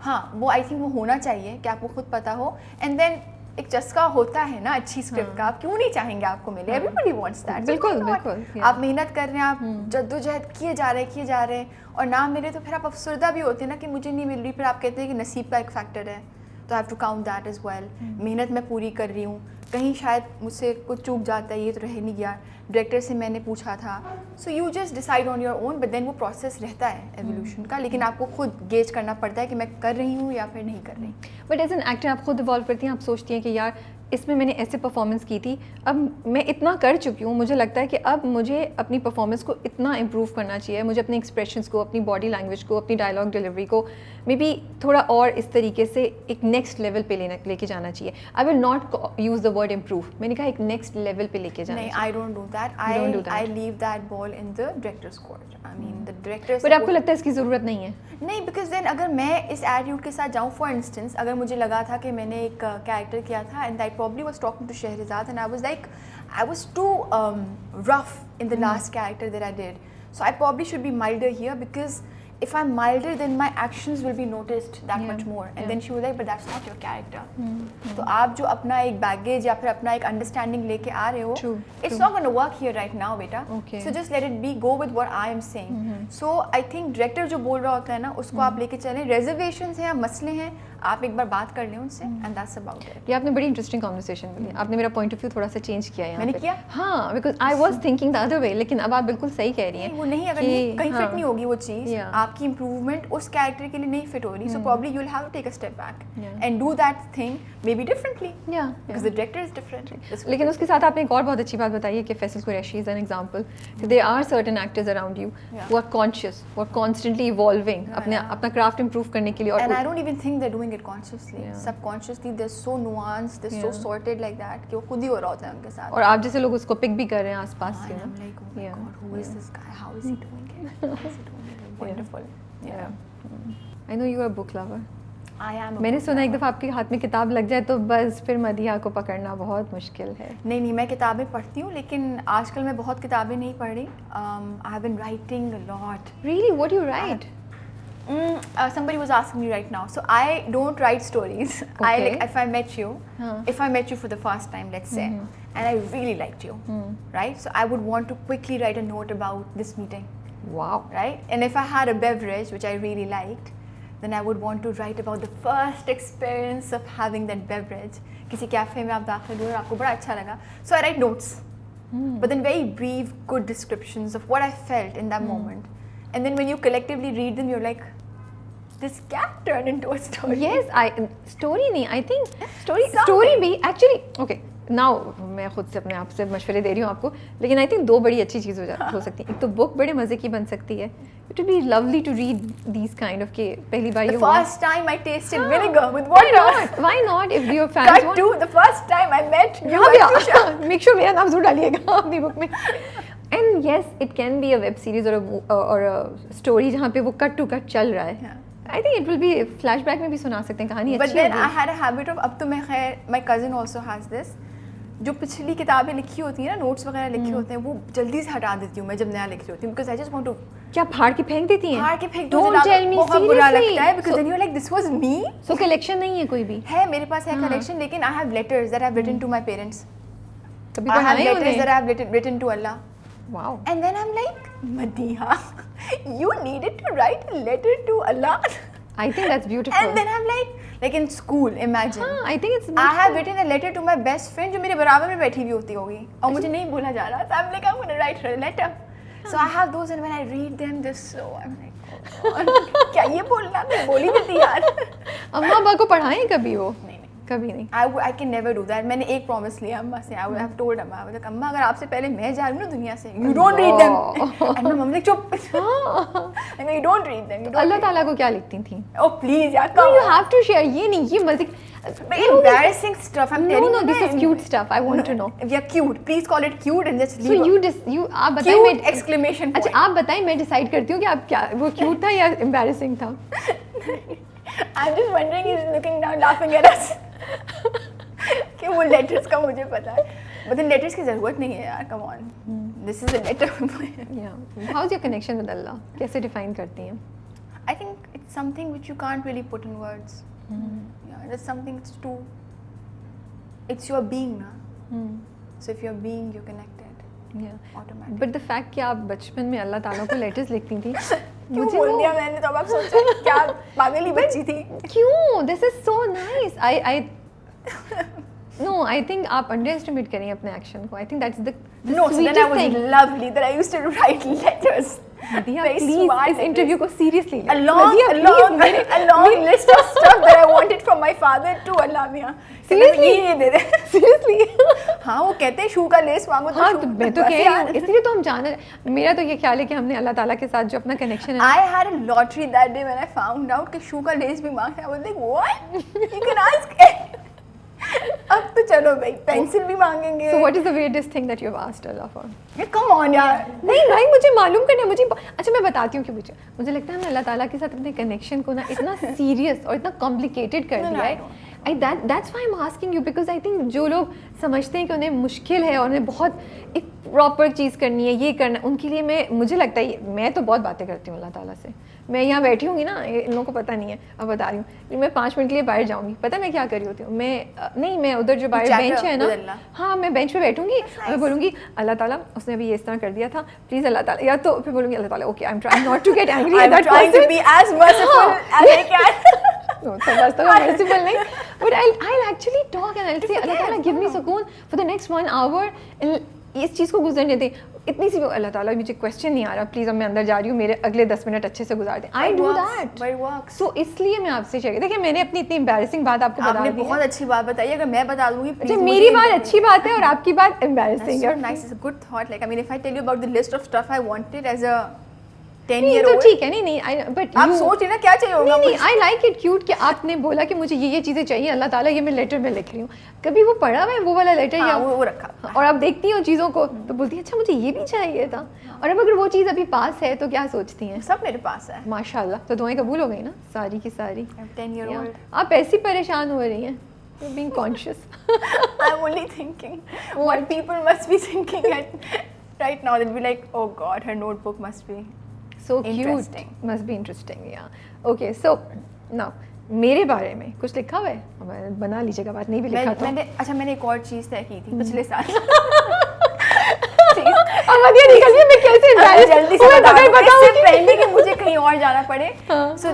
हाँ वो I think वो होना चाहिए कि आपको खुद पता हो. And then एक चस्का होता है ना अच्छी स्क्रिप्ट का, आप क्यों नहीं चाहेंगे आपको मिले? Everybody wants that. बिल्कुल बिल्कुल. आप मेहनत कर रहे हैं, आप जद्दोजहद किए जा रहे हैं और ना मिले तो फिर आप अफसरदा भी होते हैं ना कि मुझे नहीं मिल रही, फिर आप कहते हैं कि नसीब का एक फैक्टर है. तो I have to count that as well. मेहनत मैं पूरी कर रही हूँ, कहीं शायद मुझसे कुछ चूक जाता है, ये तो रह नहीं गया, डायरेक्टर से मैंने पूछा था. So you just decide on your own, but then वो प्रोसेस रहता है एवोल्यूशन का, लेकिन आपको खुद गेज करना पड़ता है कि मैं कर रही हूँ या फिर नहीं कर रही. बट एज एन एक्टर आप खुद इवॉल्व करती हैं, आप सोचती हैं कि यार इसमें मैंने ऐसे परफॉर्मेंस की थी, अब मैं इतना कर चुकी हूँ, मुझे लगता है कि अब मुझे अपनी परफॉर्मेंस को इतना इम्प्रूव करना चाहिए, मुझे अपने एक्सप्रेशंस को, अपनी बॉडी लैंग्वेज को, अपनी डायलॉग डिलीवरी को मे बी थोड़ा और इस तरीके से एक नेक्स्ट लेवल पे लेके जाना चाहिए. I will not use the word improve, मैंने कहा एक नेक्स्ट लेवल पे लेके जाना. नहीं, I don't do that. I leave that ball in the directors court. I mean the director. But आपको लगता है इसकी ज़रूरत नहीं है? नहीं, बिकॉज देन अगर मैं इस एटीट्यूड के साथ जाऊँ, फॉर इंस्टेंस अगर मुझे लगा था कि मैंने एक कैरेक्टर किया था and I probably was talking to Shehrazad and I was too rough in the last character that I did. So I probably should be milder here because if I'm milder then my actions will be noticed that much more. And then she was like, but that's not your character. तो आप जो अपना एक baggage या फिर अपना एक understanding लेके आ रहे हो, it's not going to work here right now बेटा. So just let it be, go with what I am saying. So I think director जो बोल रहा होता है ना उसको आप लेके चलें. Reservations हैं या मसले हैं, आप एक बार बात कर लें उनसे and that's about it. ये आपने बड़ी इंटरेस्टिंग कॉन्वर्सेशन की. आपने मेरा पॉइंट ऑफ व्यू थोड़ा सा चेंज किया है. मैंने किया? हाँ, because I was thinking the other way, लेकिन अब आप बिल्कुल सही कह रही हैं. वो नहीं, अगर नहीं कहीं फिट नहीं होगी वो चीज़, आपकी इंप्रूवमेंट उस कैरेक्टर के लिए नहीं फिट हो रही, so probably you will have to take a step back and do that thing maybe differently, because the director is different. लेकिन उसके साथ आपने एक और बहुत अच्छी बात बताई है कि Faisal Qureshi is an example. There are certain actors around you who are conscious, who are constantly evolving अपना क्राफ्ट इंप्रूव करने के लिए. And I don't even think they are doing it consciously. Subconsciously they are so nuanced, they are so sorted like that कि वो खुद ही हो रहा होता है उनके साथ. और आप जैसे लोग उसको पिक भी कर रहे हैं आसपास से. I'm like, oh my God, who is this guy? How is he doing it? How is he doing it? Wonderful. I know you are a book lover. I am. मैंने सुना एक दफ़ा आपके हाथ में किताब लग जाए तो बस फिर मदीहा को पकड़ना बहुत मुश्किल है. नहीं, मैं किताबें पढ़ती हूँ, लेकिन आजकल मैं बहुत किताबें नहीं पढ़ रही. I have been writing a lot. Really? What do you write? Somebody was asking me right now. So I don't write stories. Okay. If I met you for the first time, let's say, and I really liked you, right? So I would want to quickly write a note about this meeting. Wow. Right? And if I had a beverage which I really liked, then I would want to write about the first experience of having that beverage. किसी cafe में आप दाखिल हुए और आपको बड़ा अच्छा लगा. So I write notes. But then very brief, good descriptions of what I felt in that moment. And then when you collectively read them, you're like, this can turn into a story. Yes, story नहीं, I think story भी actually okay. Now मैं खुद से अपने आप से मशवरे दे रही हूँ आपको, लेकिन आई थिंक दो बड़ी अच्छी चीज़ हो सकती है. एक तो बुक बड़े मज़े की बन सकती है. It will be lovely to read these kind of के पहली बार ये first time I tested vinegar with water. Why not if your fans want to the first time I met you make sure मेरा नाम जरूर डालिएगा अपनी book में. And yes it can be a web series और a story जहाँ पे वो कट टू कट चल रहा है. I think it will be flashback में भी सुना सकते हैं कहानी अच्छी. But then I had a habit of अब तो मैं खैर my cousin also has this, जो पिछली किताबें लिखी होती हैं ना, नोट्स वगैरह लिखे होते हैं, वो जल्दी से हटा देती हूँ मैं जब नया लिख रही होती हूँ, because I just want to. क्या फाड़ के फेंक देती हैं? फाड़ के फेंक दो. Don't tell me बहुत बुरा लगता है, because so, then you're like this was me. So collection नहीं है कोई भी? है मेरे पास है collection, लेकिन I have letters that I have written to my parents. कभी I have पढ़ाए letters उन्हें? that I have written to Allah. Wow. And then I'm like, Madiha, you needed to write a letter to Allah. I think that's beautiful. And then I'm like in school, imagine. हाँ, I think it's I have written a letter to my best friend जो मेरे बराबर में बैठी हुई होती होगी और मुझे नहीं बोला जा रहा. So I'm like, I'm gonna write her a letter. So I have those, and when I read them, just so I'm like, oh God, क्या ये बोलना मैं बोल ही देती यार. अम्मा अब्बा को पढ़ाएं कभी वो? नहीं कभी नहीं. I can never do that. मैंने एक promise लिया अम्मा से. I would have told अम्मा, I was like, अम्मा अगर आपसे पहले मैं जा रही हूँ ना दुनिया से, you don't read them. And my mom like चुप. I go, you don't read them. अल्लाह ताला को क्या लिखती थी? Oh please यार. No, you have to share. ये नहीं, ये मजे. Embarrassing stuff. I'm telling you. No, this is cute stuff. I want to know. Yeah, cute. Please call it cute and just So leave. you आप बताएं मैं Cute exclamation point. अच्छा आप बताएं मैं डिसाइड करती हूँ कि आप क्या वो क्यूट था या embarrassing था. I'm just wondering, he's looking down, laughing at us. कि वो letters का मुझे पता है. But then letters की ज़रूरत नहीं है यार. Come on. This is a letter. Yeah. How's your connection with Allah? कैसे define करती हैं? I think it's something which you can't really put in words. Yeah, that's something it's too. It's your being, na. So if you're being, you're connected. Yeah. Automatically. But the fact कि आप बचपन में अल्लाह ताला को letters लिखती थी. क्यों बोल दिया मैंने तो अब आप सोचा क्या पागल ही बच्ची थी. क्यों? This is so nice. No, I think आप underestimate करें अपने action को. I think that's the No, so then I was thing. lovely that I used to write letters. Madiha, Very please smart इस interview को seriously ले. A long list of stuff that I wanted from my father to Allah मियाँ. Seriously? ये दे दे. Seriously? हाँ वो कहते हैं शू का लेस मांगो तो हाँ शू. तो मैं तो कह रही हूँ इसलिए तो हम जाना. मेरा तो ये ख्याल है कि हमने अल्लाह ताला के साथ जो अपना connection है. I had a lottery that day when I found out कि शू का लेस भी मांगते हैं. I was like what? You can ask. अब तो चलो भाई पेंसिल भी मांगेंगे. So what is the weirdest thing that you have asked Allah for? Come on यार. नहीं मुझे मालूम करना है. मुझे अच्छा मैं बताती हूँ कि मुझे लगता है हमने अल्लाह ताला के साथ अपने कनेक्शन को ना इतना सीरियस और इतना कॉम्प्लिकेटेड कर दिया है. That's why I'm asking you because I think जो लोग समझते हैं कि उन्हें मुश्किल है और उन्हें बहुत एक प्रॉपर चीज़ करनी है, ये करना है, उनके लिए मुझे लगता है मैं तो बहुत बातें करती हूँ अल्लाह ताला से. मैं यहाँ बैठी हूँगी ना, इन लोगों को पता नहीं है, अब बता रही हूँ. मैं 5 मिनट के लिए बाहर जाऊँगी, पता मैं क्या कर रही होती हूँ. मैं उधर जो बाहर बेंच है ना, हाँ मैं बेंच पे बैठूंगी और मैं बोलूँगी अल्लाह ताला उसने अभी ये इस तरह कर दिया था, प्लीज़ अल्लाह ताला, या तो फिर बोलूँगी अल्लाह ताला okay I am trying not to get angry at that person. I'm trying to be as merciful as I can. No, so बस तो merciful नहीं, but I'll actually talk and I'll say अल्लाह ताला give me सुकून for the next 1 hour. इस चीज़ को गुजरने दे. इतनी सी अल्लाह ताला मुझे क्वेश्चन नहीं आ रहा, प्लीज़ अब मैं अंदर जा रही हूँ, मेरे अगले 10 मिनट अच्छे से गुजार दें. I do that. सो इसलिए मैं आपसे चाहिए. देखिए मैंने अपनी इतनी एम्बैरेसिंग बात आपको बता दी. आपने बहुत अच्छी बात बताई. अगर मैं बता दूंगी अच्छा मेरी बात अच्छी बात है और आपकी बात एम्बैरेसिंग है. Nice, it's a good thought. Like I mean, if I tell you about the list of stuff I wanted as a 10-year-old. तो ठीक है नहीं बट आप सोच रही ना क्या चाहिए होगा. नहीं आई लाइक इट क्यूट कि आपने बोला कि मुझे ये चीज़ें चाहिए अल्लाह ताला, ये मैं लेटर में लिख रही हूँ. कभी वो पढ़ा हुआ है वो वाला लेटर या वो रखा और आप देखती हो चीज़ों को तो बोलती हैं अच्छा मुझे ये भी चाहिए था. और अब अगर वो चीज़ अभी पास है तो क्या सोचती हैं? सब मेरे पास है माशाल्लाह. तो दुआएं कबूल हो गई ना सारी की सारी. 10-year-old. आप ऐसी परेशान हो रही हैं. You're being conscious. I'm only thinking what people must be thinking right now. They'll be like, oh God, her notebook must be so cute. Must be interesting. Yeah. Okay. So now मेरे बारे में कुछ लिखा हुआ है? बना लीजिएगा बात नहीं भी लिखा तो. मैंने एक और चीज़ तय की थी पिछले साल. अब ये निकल गई मैं कैसे जल्दी से बता दूं. इससे पहले कि मुझे कहीं कहीं और जाना पड़े. हाँ. So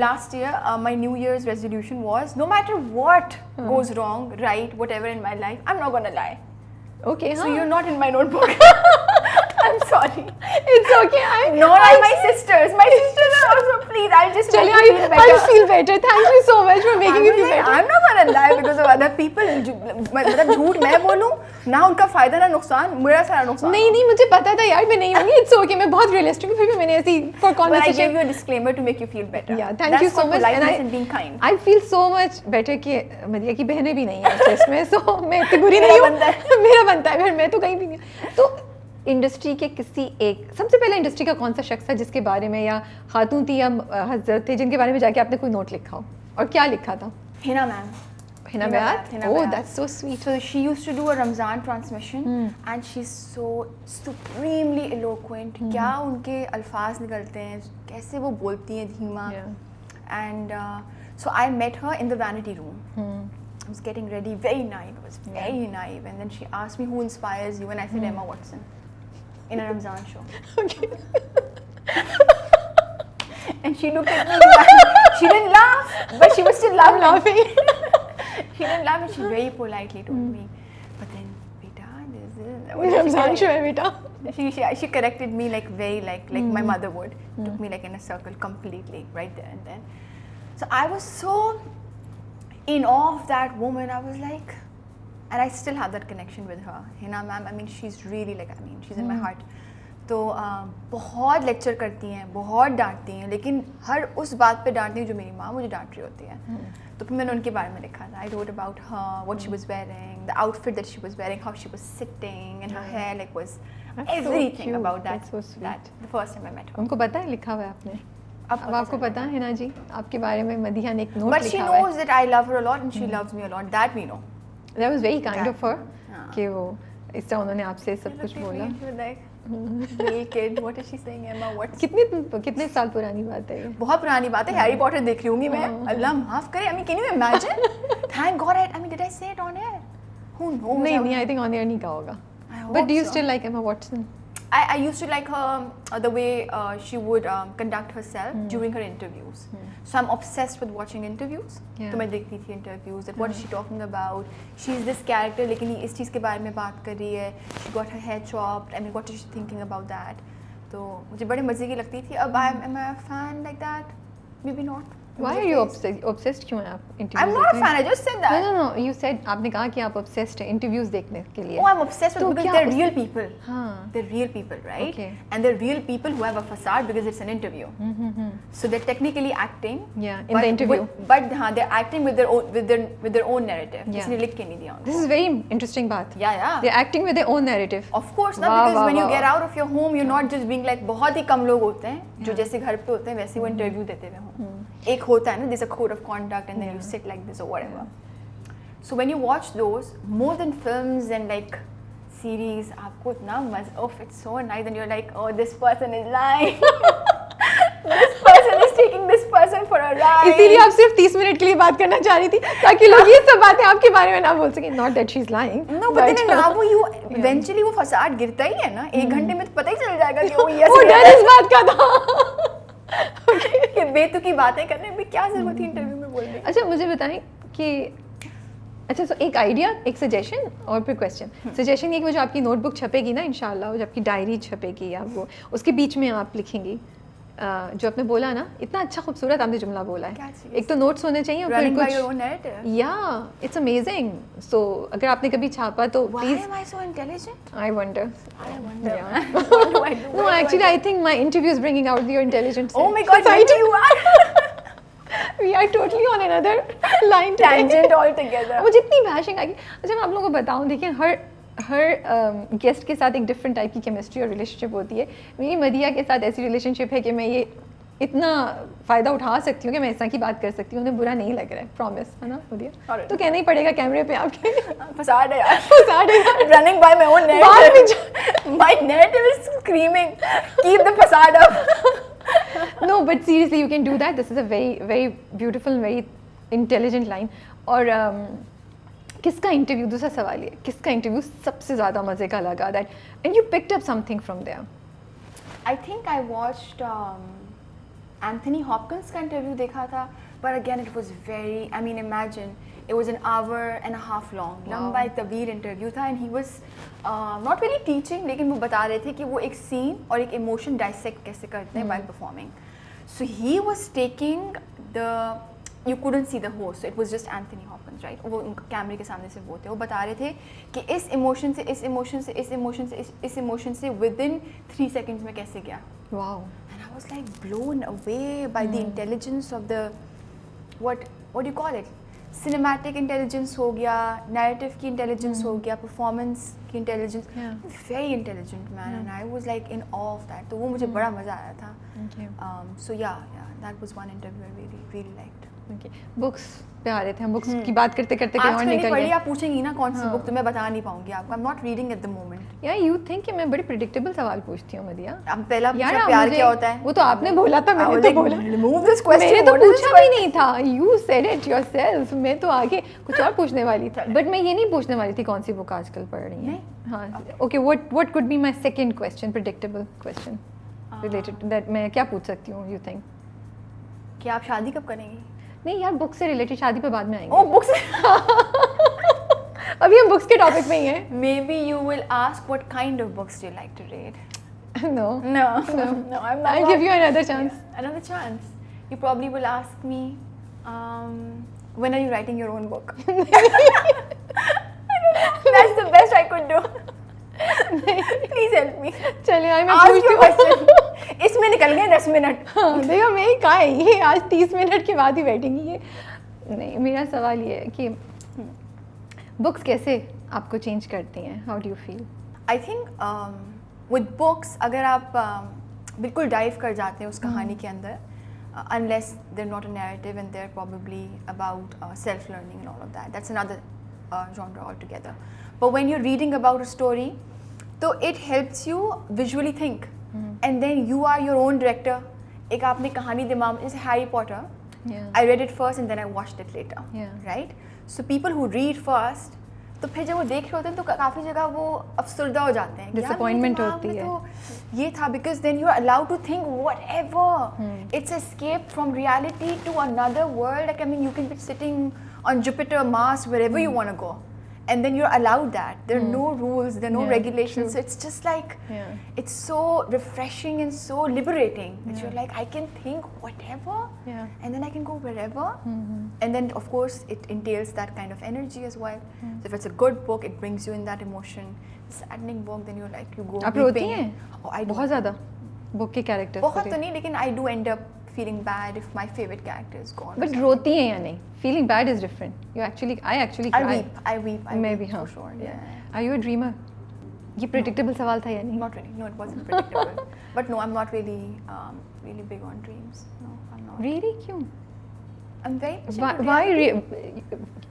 last year my New Year's resolution was no matter what goes wrong, right, whatever in my life, I'm not gonna lie. Okay, So हाँ. you're not in my notebook. I'm sorry. It's okay. Nor are my sisters. My sisters are also. Please, I'll just make चलिए, you feel better. I feel better. Thank you so much for making me feel better. I'm not gonna lie because of other people. मतलब झूठ मैं बोलूँ ना उनका फायदा ना नुकसान, मेरा सारा नुकसान. नहीं मुझे पता था यार मैं नहीं होंगी. It's okay. मैं बहुत realistic हूँ. फिर भी मैंने ऐसी for But I gave conversation. you a disclaimer to make you feel better. Yeah, thank you That's so called much. politeness and being kind. I feel so much better कि मदिया की बहनें भी नहीं हैं इस टेस्ट में. So मैं इतनी बुरी नहीं हूँ. मेरा बनता है. मैं तो कहीं भी नहीं. तो इंडस्ट्री के किसी एक सबसे पहले इंडस्ट्री का कौन सा शख्स था जिसके बारे में या खातून थी या हजरत थे जिनके बारे में जाके आपने कोई नोट लिखा हो और क्या लिखा था? Hina ma'am. हिना Hina बैत. Bayat, Hina Oh, Bayat. that's so sweet. So she used to do a Ramzan transmission and she's so supremely eloquent. क्या उनके अल्फाज निकलते हैं, कैसे वो बोलती हैं धीमा. Yeah. And so I met her in the vanity room. I was getting ready, very naive. I was very naive, and then she asked me who inspires you, and I said Emma Watson in a Ramzan show. Okay. And she looked at me. She didn't laugh, but she was still laughing. She didn't laugh, and she very politely told me. But then, beta, this is. what did she Ramzan say? Show है बेटा. She corrected me like very like my mother would. Took me like in a circle completely right there and then. So I was so in awe of that woman. I was like, and I still have that connection with her. Hina ma'am, I mean she's really like, I mean she's in my heart. तो बहुत lecture करती हैं, बहुत डांटती हैं, लेकिन हर उस बात पे डांटती हैं जो मेरी माँ मुझे डांट रही होती है. तो फिर मैंने उनके बारे में लिखा था. I wrote about her, what she was wearing, the outfit that she was wearing, how she was sitting, and her hair like was That's so everything cute. about that. That's so sweet. That the first time I met her. उनको पता है लिखा हुआ है आपने? अब आपको चला पता है हिना जी आपके बारे में मदिया ने एक नोट But she लिखा हुआ है. knows that I love her a lot and she loves me a lot. That we know. That was very kind That- of her हाँ. कि वो इस तरह उन्होंने आपसे सब कुछ बोला. She was like, little kid, what is she saying, Emma? What? कितने साल पुरानी बात है ये? बहुत पुरानी बात है. हैरी पॉटर देख रही हूँगी मैं. अल्लाह माफ करे. I mean, can you imagine? Thank God. I mean, did I say it on air? Who knows? नहीं आई थिंक ऑन एयर नहीं कहा होगा. I But hope do you so. still like Emma Watson? I used to like her the way she would conduct herself during her interviews. So I'm obsessed with watching interviews. Yeah. तो मैं देखती थी interviews. That what is she talking about? She's this character, लेकिन ये इस चीज़ के बारे में बात कर रही है. She got her hair chopped. I mean, what is she thinking about that? तो मुझे बड़े मज़े की लगती थी. अब am I a fan like that? Maybe not. Why are you obsessed क्यों हैं आप interviews I'm not a देखने? fan. I just said that. No. You said आपने कहा कि आप obsessed हैं interviews देखने के लिए. Oh, I'm obsessed with तो because क्या they're उस- real people. हाँ. They're real people, right? Okay. And they're real people who have a facade because it's an interview. So they're technically acting. Yeah, in the interview. But they're acting with their own narrative. Yeah. इसलिए लिख के नहीं दिया उनको. This is very interesting बात. Yeah. They're acting with their own narrative. Of course, not वाह, because वाह, when you वाह, get वाह. out of your home, you're not just being like बहुत ही कम लोग होते हैं जो जैसे घर पे होते हैं वैसे वो इंटरव्यू देते हुए हों. एक होता है ना, there's a code of conduct and then you sit like this or whatever. So when you watch those, more than films and like series, आपको इतना मजा, oh it's so nice and you're like, oh this person is lying. This person is taking this person for a ride. इसीलिए आप सिर्फ 30 minute के लिए बात करना चाह रही थी ताकि लोग ये सब बातें आपके बारे में ना बोल सकें. Not that she's lying. No, but then now you eventually वो फसाद गिरता ही है ना. एक घंटे में तो पता ही चल जाएगा कि वो वो yes डर इस बात का था. कि बेतुकी बातें करने में क्या जरूरत थी इंटरव्यू में बोलने की. अच्छा मुझे बताएं कि अच्छा सो एक आइडिया एक सजेशन और फिर क्वेश्चन. सजेशन ये कि वो जो आपकी नोटबुक छपेगी ना इंशाल्लाह, वो जो आपकी डायरी छपेगी या वो उसके बीच में आप लिखेंगी जो आपने बोला ना, इतना अच्छा खूबसूरत आपने जुमला बोला क्या है. चीज़? एक तो नोट्स होने चाहिए और फिर Running by your कुछ own narrative. या इट्स अमेजिंग. सो अगर आपने कभी छापा तो Why please am I so intelligent? I wonder. I wonder. Yeah. What do I do? No, actually, I think my interview is bringing out your intelligence. Oh my God, Society. maybe you are. We are totally on another line today. Tangent altogether. मुझे इतनी भाषण आएगी. अच्छा मैं आप लोगों को बताऊं, देखिए हर गेस्ट के साथ एक डिफरेंट टाइप की केमिस्ट्री और रिलेशनशिप होती है. मेरी मदिया के साथ ऐसी रिलेशनशिप है कि मैं ये इतना फ़ायदा उठा सकती हूँ कि मैं ऐसा की बात कर सकती हूँ. उन्हें बुरा नहीं लग रहा है, प्रॉमिस है ना मदिया? Alright. तो कहना ही पड़ेगा कैमरे पे आपके. फसाद है यार. फसाद है यार. Running by my own बाद में narrative. My narrative is screaming, keep the facade up. No, but seriously, you can do that. This is a very beautiful, very intelligent line. और किसका इंटरव्यू, दूसरा सवाल ये, किसका इंटरव्यू सबसे ज़्यादा मज़े का लगा that and you picked up something from there? I think I watched Anthony Hopkins का इंटरव्यू देखा था, but again it was very, I mean imagine it was an hour and a half long, लंबा एक तवील interview था, and he was not really teaching, लेकिन वो बता रहे थे कि वो एक सीन और एक इमोशन डाइसेक्ट कैसे करते हैं while performing. So he was taking the, you couldn't see the host, so it was just Anthony Hopkins, right? वो कैमरे के सामने से वो थे, वो बता रहे थे कि इस इमोशन से इस इमोशन से इस इमोशन से इस इमोशन से within 3 seconds में कैसे गया. Wow. And I was like blown away by the intelligence of the, what do you call it? Cinematic intelligence हो गया, narrative की intelligence हो गया, performance की intelligence. Yeah. Very intelligent man, and I was like in awe of that. तो वो मुझे बड़ा मजा आया था. Okay. So yeah, that was one interview I really liked. Okay. Books पे आ रहे थे हम, बुक्स की बात करते करते कहीं और आजकल निकल पढ़ी, गए. आप पूछेंगी ना कौन सी बुक, तो मैं बता नहीं पाऊंगी आपको. I'm not reading at the moment. यार यू थिंक कि मैं बड़ी प्रेडिक्टेबल सवाल पूछती हूँ मदिया. अब पहला यार पूछा प्यार मुझे- क्या होता है. वो तो आपने बोला था, मैंने तो बोला. Remove this question. मैंने तो What is this पूछा भी नहीं था. You said it yourself. मैं तो आगे कुछ और पूछने वाली थी. बट मैं ये नहीं पूछने वाली थी कौन सी बुक आजकल पढ़ रही है. हाँ. Okay. What could be my second question, predictable question related to that? मैं क्या पूछ सकती हूँ? You think? कि आप शादी कब करेंगी? नहीं यार, बुक से रिलेटेड, शादी पे बाद में आएंगे. Oh, books. अभी हम बुक्स के टॉपिक में ही हैं. Maybe you will ask what kind of books do you like to read? No. No, no, I'm not. I'll give you another chance. Yeah, another chance. You probably will ask me, when are you writing your own book? That's the best I could do. Please help me. चलिए मैं Ask पूछती your हूँ. question. इसमें निकल गए 10 minute. हाँ, देखो मैं ही कहा है, ये आज 30 मिनट के बाद ही बैठेंगी ये. नहीं, मेरा सवाल ये है कि बुक्स कैसे आपको चेंज करती हैं? How do you feel? I think with books, अगर आप बिल्कुल डाइव कर जाते हैं उस कहानी के अंदर, unless they're not a narrative and they're probably about self-learning and all of that. That's another genre altogether. But when you're reading about a story, so it helps you visually think. And then you are your own director. एक आपने कहानी दिमाग में, जैसे Harry Potter. Yeah. I read it first and then I watched it later. Yeah. Right? So people who read first, तो फिर जब वो देख रहे होते हैं तो काफ़ी जगह वो अफसरदा हो जाते हैं. Disappointment होती है. तो ये था, because then you are allowed to think whatever. It's escape from reality to another world. Like, I mean, you can be sitting on Jupiter, Mars, wherever you want to go. And then you're allowed that. There are no rules, there are no Yeah, regulations. true. So it's just like, Yeah. it's so refreshing and so liberating that you're like, I can think whatever, Yeah. and then I can go wherever. And then, of course, it entails that kind of energy as well. So if it's a good book, it brings you in that emotion. Saddening book, then you're like, you go आप रोती weeping. हैं? Oh, I do. बहुत ज़्यादा book के character. बहुत तो नहीं, लेकिन I do end up feeling bad if my favorite character is gone. But रोती हैं या नहीं? Feeling bad is different. I actually I cry. weep. I मैं weep भी हाँ. for sure. Yeah. Are you a dreamer? ये predictable सवाल था या नहीं? Not really. No, it wasn't predictable. But no, I'm not really, really big on dreams. No, I'm not. Really? क्यों? I'm very. much into Why reality.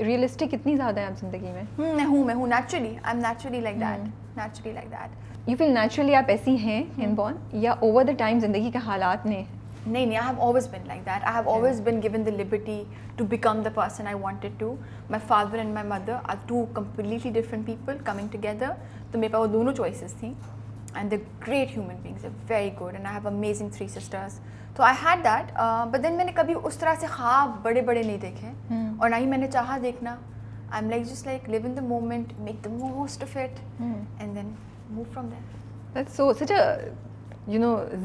realistic इतनी ज़्यादा है आप जिंदगी में? मैं हूँ naturally. I'm naturally like that. Naturally like that. You feel naturally आप ऐसी हैं inborn या over the time जिंदगी के हालात ने? नहीं, I have always been like that. I have always been given the liberty to become the person I wanted to. My father and my mother are two completely different people coming together. तो मेरे पास वो दोनों choices थी. And they're great human beings. They're very good. And I have amazing 3 sisters. So I had that. But then मैंने कभी उस तरह से ख्वाब बड़े-बड़े नहीं देखे. और ना ही मैंने चाहा देखना. I'm like just like live in the moment, make the most of it, and then move from there. That's such a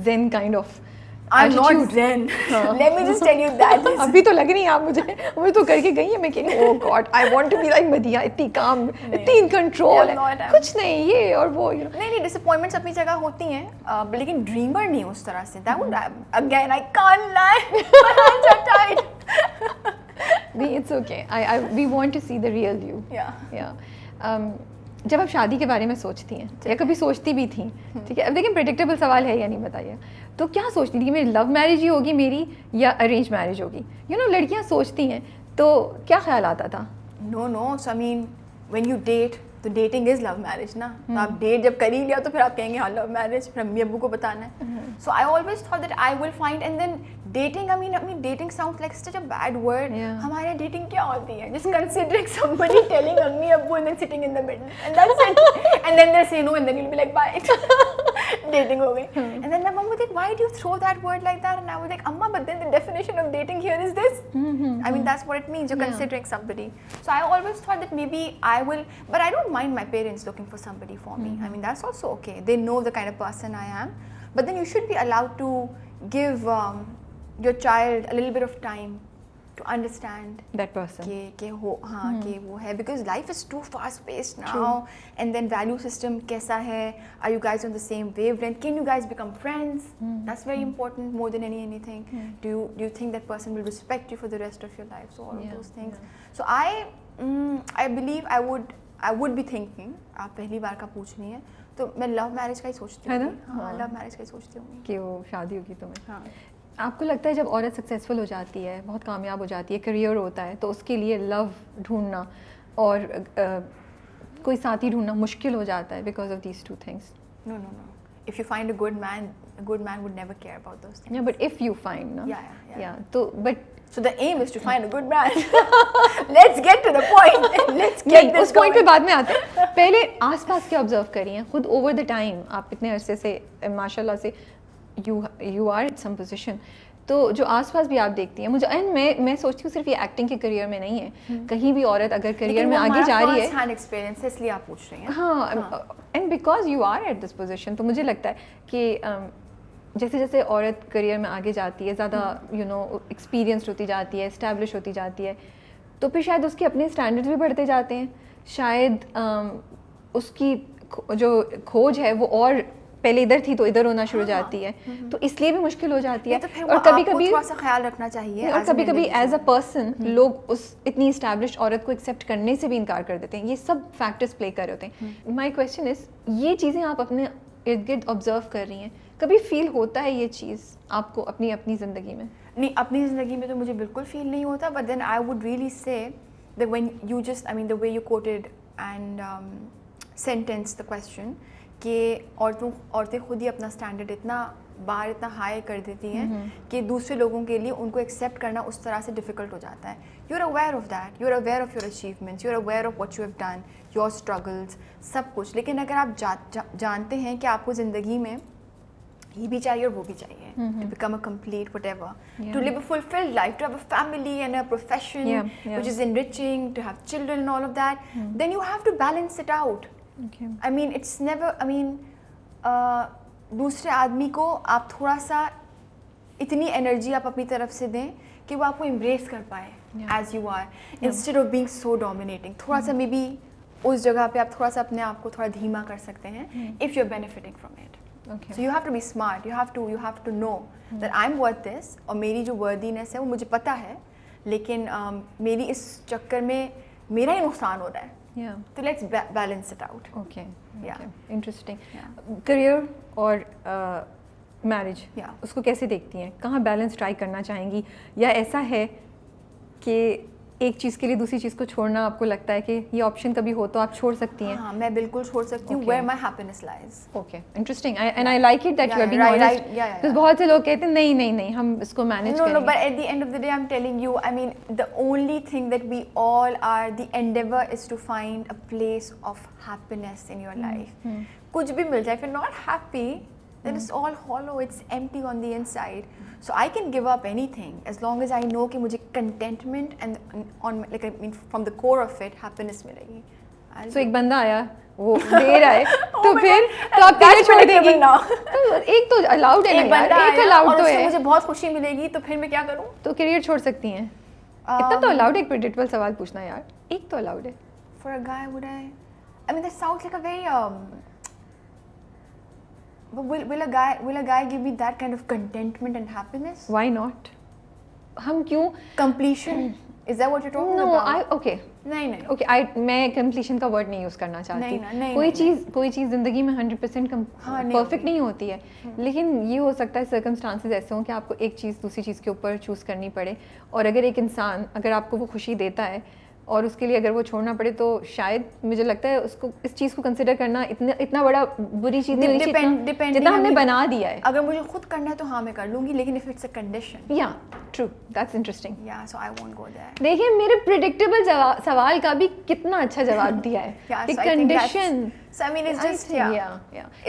zen kind of I'm attitude. not zen. Let me just tell you that. अभी तो लग रही है आप मुझे तो करके गई है. मैं कह रही हूँ, oh God, I want to be like Madiya, इतनी calm, इतनी in control. I'm not. कुछ नहीं ये और वो. नहीं, disappointments अपनी जगह होती हैं, लेकिन dreamer नहीं उस तरह से. That would, again, I can't lie. My hands are tied. नहीं, it's okay. We want to see the real you. Yeah. जब आप शादी के बारे में सोचती हैं या कभी सोचती भी थी, ठीक है, अब देखिए प्रेडिक्टेबल सवाल है या नहीं बताइए, तो क्या सोचती थी कि मेरी लव मैरिज ही होगी मेरी या अरेंज मैरिज होगी? लड़कियां सोचती हैं, तो क्या ख्याल आता था? No. So I mean, when you date, तो dating is love marriage ना. तो आप डेट जब कर ही लिया तो फिर आप कहेंगे हाँ love marriage, फिर अम्मी अब्बू को बताना है. So I always thought that I will find, and then dating, I mean dating sounds like such a bad word. Yeah. हमारे यहाँ dating क्या होती है? Just considering somebody telling अम्मी अब्बू and then sitting in the middle, and that's it. And then they say no, and then you'll be like bye. dating हो गई. And then my mom was like, why do you throw that word like that? And I was like, Amma, but then the definition of dating here is this. I mean, that's what it means. You're considering somebody. So I always thought that maybe I will, but I don't mind my parents looking for somebody for me. I mean, that's also okay. They know the kind of person I am. But then you should be allowed to give your child a little bit of time to understand that person कि वो है, because life is too fast paced now. And then value system कैसा है, are you guys on the same wavelength, can you guys become friends, that's very important more than anything. Do you think that person will respect you for the rest of your life, so all of those things. So I believe I would be thinking, आप पहली बार का पूछ रही हैं तो मैं love marriage का ही सोचती हूँ, लव मैरिज का ही सोचती हूँ कि वो शादी होगी तुम्हें. आपको लगता है जब औरत सक्सेसफुल हो जाती है, बहुत कामयाब हो जाती है, करियर होता है, तो उसके लिए लव ढूंढना और कोई साथी ढूंढना मुश्किल हो जाता है because of these two things? No. If you find a good man would never care about those things. Yeah, but if you find, no? Yeah. So the aim is to find a good man. Let's get to the point. Let's get this उस point पे बाद में आते हैं. पहले आसपास के observe करिए खुद. ओवर द टाइम आप इतने अरसे से माशाल्लाह से you are at some position, तो जो आसपास भी आप देखती हैं मुझे, एंड मैं सोचती हूँ सिर्फ ये एक्टिंग के करियर में नहीं है, कहीं भी औरत अगर करियर में आगे जा रही है, एक्सपीरियंस इसलिए आप पूछ रही हैं. हाँ, and because you are at this position, तो मुझे लगता है कि जैसे जैसे औरत करियर में आगे जाती है, ज़्यादा एक्सपीरियंस्ड होती जाती है, एस्टैब्लिश होती जाती है, तो फिर शायद उसके अपने स्टैंडर्ड्स भी बढ़ते जाते हैं, शायद उसकी जो खोज है वो और पहले इधर थी तो इधर होना शुरू हो जाती है, तो इसलिए भी मुश्किल हो जाती है. तो और कभी-कभी थोड़ा सा ख्याल रखना चाहिए, और कभी-कभी एज अ पर्सन लोग उस इतनी इस्टेब्लिश्ड औरत को एक्सेप्ट करने से भी इनकार कर देते हैं. ये सब फैक्टर्स प्ले कर रहे होते हैं. माय क्वेश्चन इज, ये चीज़ें आप अपने इर्द गिर्द ऑब्जर्व कर रही हैं, कभी फील होता है ये चीज़ आपको अपनी ज़िंदगी में? नहीं, अपनी ज़िंदगी में तो मुझे बिल्कुल फील नहीं होता, but then I would really say that when you just, I mean the way you quoted and sentence the question कि औरतें खुद ही अपना स्टैंडर्ड इतना हाई कर देती हैं कि दूसरे लोगों के लिए उनको एक्सेप्ट करना उस तरह से डिफ़िकल्ट हो जाता है. You are aware of that, you are aware of your achievements, you are aware of what you have done, your struggles, सब कुछ. लेकिन अगर आप जानते हैं कि आपको ज़िंदगी में ये भी चाहिए और वो भी चाहिए, to become a complete whatever, to live a fulfilled life, to have a family and a profession which is enriching, to have children and all of that, then you have to balance it out. I mean, it's never, I mean, दूसरे आदमी को आप थोड़ा सा इतनी energy आप अपनी तरफ से दें कि वो आपको embrace कर पाए as you are, instead of being so dominating. थोड़ा सा मे बी उस जगह पे आप थोड़ा सा अपने आप को थोड़ा धीमा कर सकते हैं if you're benefiting from it. So you have to be smart. You have to know that I'm worth this, और मेरी जो worthiness है वो मुझे पता है, लेकिन मेरी इस चक्कर में मेरा ही नुकसान हो रहा है. So let's balance it out. Okay. Interesting. Career और marriage, उसको कैसे देखती हैं? कहाँ बैलेंस ट्राई करना चाहेंगी, या ऐसा है कि एक चीज़ के लिए दूसरी चीज़ को छोड़ना आपको लगता है कि ये ऑप्शन कभी हो तो आप छोड़ सकती हैं? हाँ, मैं बिल्कुल छोड़ सकती हूँ. Where my happiness lies. Okay, interesting. And I like it that you are being honest. Because बहुत से लोग कहते हैं नहीं हम इसको मैनेज करेंगे. No, but at the end of the day, I'm telling you, I mean, the only thing that we all are, the endeavor is to find a place of happiness in your life. कुछ भी मिल जाए, if you're not happy, then it's all hollow, it's empty on the inside. So I can give up anything as long as I know कि मुझे contentment and on like I mean from the core of it happiness मिलेगी. So एक बंदा आया, वो दे रहा है, तो फिर तो आप कैसे छोड़ देंगी? तो एक तो अलाउड है ना यार, एक अलाउड तो है. मुझे बहुत खुशी मिलेगी, तो फिर मैं क्या करूँ? तो करियर छोड़ सकती हैं. इतना तो अलाउड है, एक प्रेडिक्टेबल सवाल पूछना यार, एक तो अलाउड है. For a guy, would I? I mean, that sounds like a very But will a guy give me that kind of contentment and happiness? Why not? हम क्यों? Completion. Is that what you're talking about? Okay. नहीं. Okay, मैं completion का word नहीं use करना चाहती. कोई चीज़ ज़िंदगी में 100% परफेक्ट नहीं होती है. लेकिन ये हो सकता है circumstances ऐसे हों कि आपको एक चीज़ दूसरी चीज़ के ऊपर चूज़ करनी पड़े. और अगर एक इंसान अगर आपको वो खुशी देता है, और उसके लिए अगर वो छोड़ना पड़े तो शायद मुझे लगता है उसको इस चीज़ को कंसिडर करना इतना बड़ा बुरी चीज़ नहीं होनी चाहिए जितना हमने बना दिया है. अगर मुझे खुद करना है तो हाँ मैं कर लूँगी, लेकिन इफ इट्स अ कंडीशन. या ट्रू, दैट्स इंटरेस्टिंग. या सो आई वोंट गो देयर. देखिए मेरे प्रिडिक्टेबल सवाल का भी कितना अच्छा जवाब दिया है. कि condition. So I mean, it's just yeah.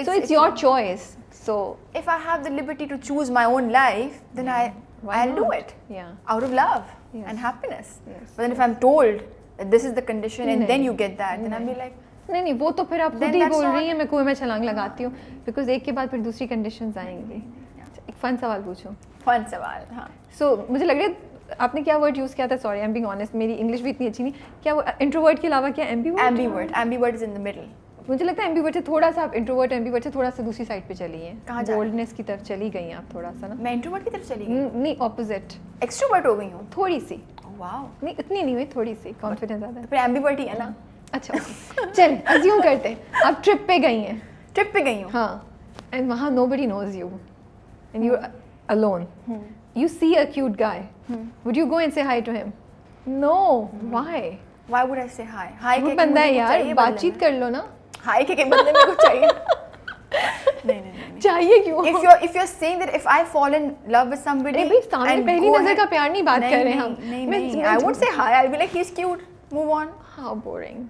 So it's your choice. So if I have the liberty to choose my own life, then I'll do it. Yeah. Out of love and happiness. Yes. But then if I'm told that this is the condition and then you get that, then I'll be like. नहीं वो तो फिर आप खुद ही बोल रही हैं मैं कुएं में छलांग लगाती हूँ. Because एक के बाद फिर दूसरी conditions आएंगी. एक फन सवाल पूछूं. फन सवाल, हाँ. So मुझे लग रहा है आपने क्या वर्ड यूज़ किया था? Sorry I am being honest, मेरी इंग्लिश भी इतनी अच्छी नहीं. क्या वो इंट्रोवर्ट के अलावा क्या ambivert? Ambivert is in the middle. मुझे लगता है एम्बीवर्ट से थोड़ा सा आप इंट्रोवर्ट एम्बीवर्ट से थोड़ा सा दूसरी साइड पे चली हैं. कहाँ जा? बोल्डनेस की तरफ चली गई हैं आप थोड़ा सा ना. मैं इंट्रोवर्ट की तरफ चली गई. नहीं ऑपोजिट. एक्सट्रोवर्ट हो गई हूँ. थोड़ी सी. वाओ. नहीं इतनी नहीं हुई, थोड़ी सी. कॉन्फिडेंस ज़्यादा है. फिर एम्बीवर्ट ही है ना. अच्छा चल अज्यूम करते हैं आप ट्रिप पे गई हैं. ट्रिप पे गई हूँ. हाँ. एंड वहाँ nobody knows you and you're alone. You see a cute guy. Would you go and say hi to him? No. Why? Why would I say hi? Hi वो बंदा है यार, बातचीत कर लो ना. हाय के बदले में कुछ चाहिए. नहीं चाहिए क्यों? If you're saying that if I fall in love with somebody, नहीं भाई सामने पहली नजर का प्यार नहीं बात कर रहे हैं हम. नहीं. I won't say hi. I'll be like he's cute. Move on. How boring.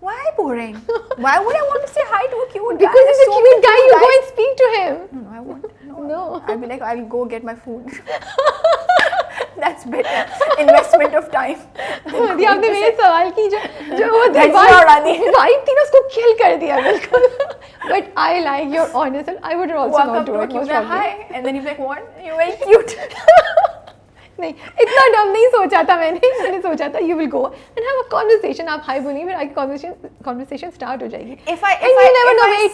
Why boring? Why would I want to say hi to a cute guy? Because he's a cute guy. You go and speak to him. No, I won't. No. I'll be like I'll go get my food. That's better. Investment of time. यदि आपने मेरे सवाल की जो वो vibe थी ना उसको किल कर दिया बिल्कुल. But I like your honest and I would also not do it. Hi, and then you're like, what? You're very cute. नहीं इतना डम नहीं सोचा था मैंने सोचा था you will go and have a conversation. आप हाय बोलेंगे फिर आगे conversation start हो जाएगी. If I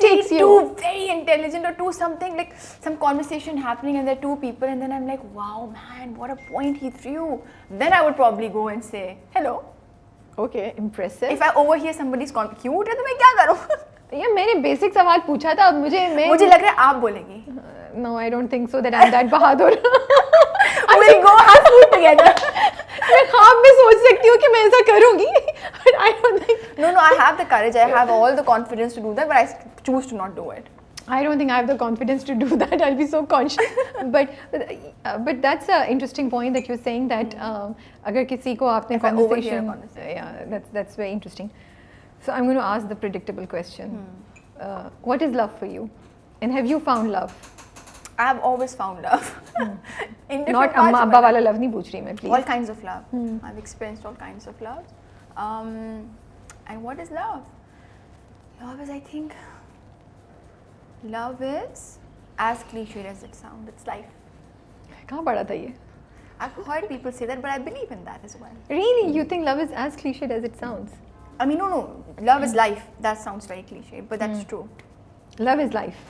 see two very intelligent or two something like some conversation happening and there are two people and then I'm like wow man what a point he threw, then I would probably go and say hello. Okay, impressive. If I overhear somebody's cute है तो मैं क्या करूँ? ये मैंने basic सवाल पूछा था. अब मुझे लग रहा है आप बोलेंगी. No, I don't think so that I'm that Bahadur. We'll go have food together. मैं ख्वाब में सोच सकती हूँ कि मैं ऐसा करूँगी, but I don't think. No, I have the courage. I have all the confidence to do that, but I choose to not do it. I don't think I have the confidence to do that. I'll be so conscious. But that's an interesting point that you're saying that अगर किसी को आपने conversation, yeah, that's very interesting. So I'm going to ask the predictable question. What is love for you? And have you found love? I have always found love. Not अम्मा अब्बा वाला love नहीं पूछ रही मैं please. All kinds of love. I've experienced all kinds of love. And what is love? Love is, I think, love is as cliched as it sounds. It's life. कहाँ पढ़ा था ये? I've heard people say that, but I believe in that as well. Really? You think love is as cliched as it sounds? I mean, no. Love is life. That sounds very cliched, but that's true. Love is life.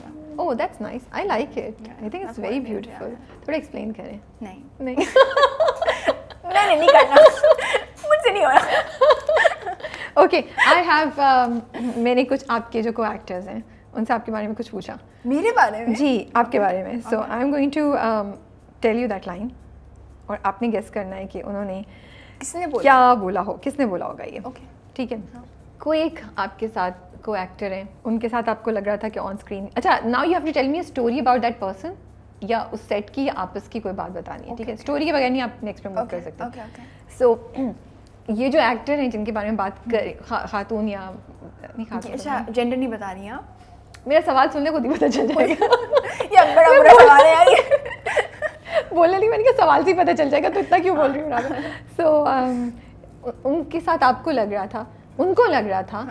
Oh, that's nice. I like it. Yeah, I think it's very beautiful. थोड़ा explain करें. नहीं. मैंने नहीं करना. मुझसे नहीं हो रहा. Okay, I have मैंने कुछ आपके जो co-actors हैं उनसे आपके बारे में कुछ पूछा. मेरे बारे में? जी, आपके बारे में. So I'm going to tell you that line और आपने guess करना है कि उन्होंने क्या बोला हो, किसने बोला होगा ये. Okay. ठीक है. कोई एक आपके साथ को एक्टर हैं, उनके साथ आपको लग रहा था कि ऑन स्क्रीन. अच्छा, now you have to tell me a story about that person या उस सेट की या आपस की कोई बात बतानी है. ठीक है, स्टोरी के बगैर नहीं आप नेक्स्ट में मूव कर सकते. सो ये जो एक्टर हैं जिनके बारे में बात कर खातून या नहीं खातून, अच्छा जेंडर नहीं बता रही आप. मेरा सवाल सुनने को नहीं पता चल जाएगा. ये बड़ा बुरा सवाल है यार. बोलने नहीं, मैंने कहा सवाल से ही पता चल जाएगा तो इतना क्यों बोल रही हूँ. सो उनके साथ आपको लग रहा था, उनको लग रहा था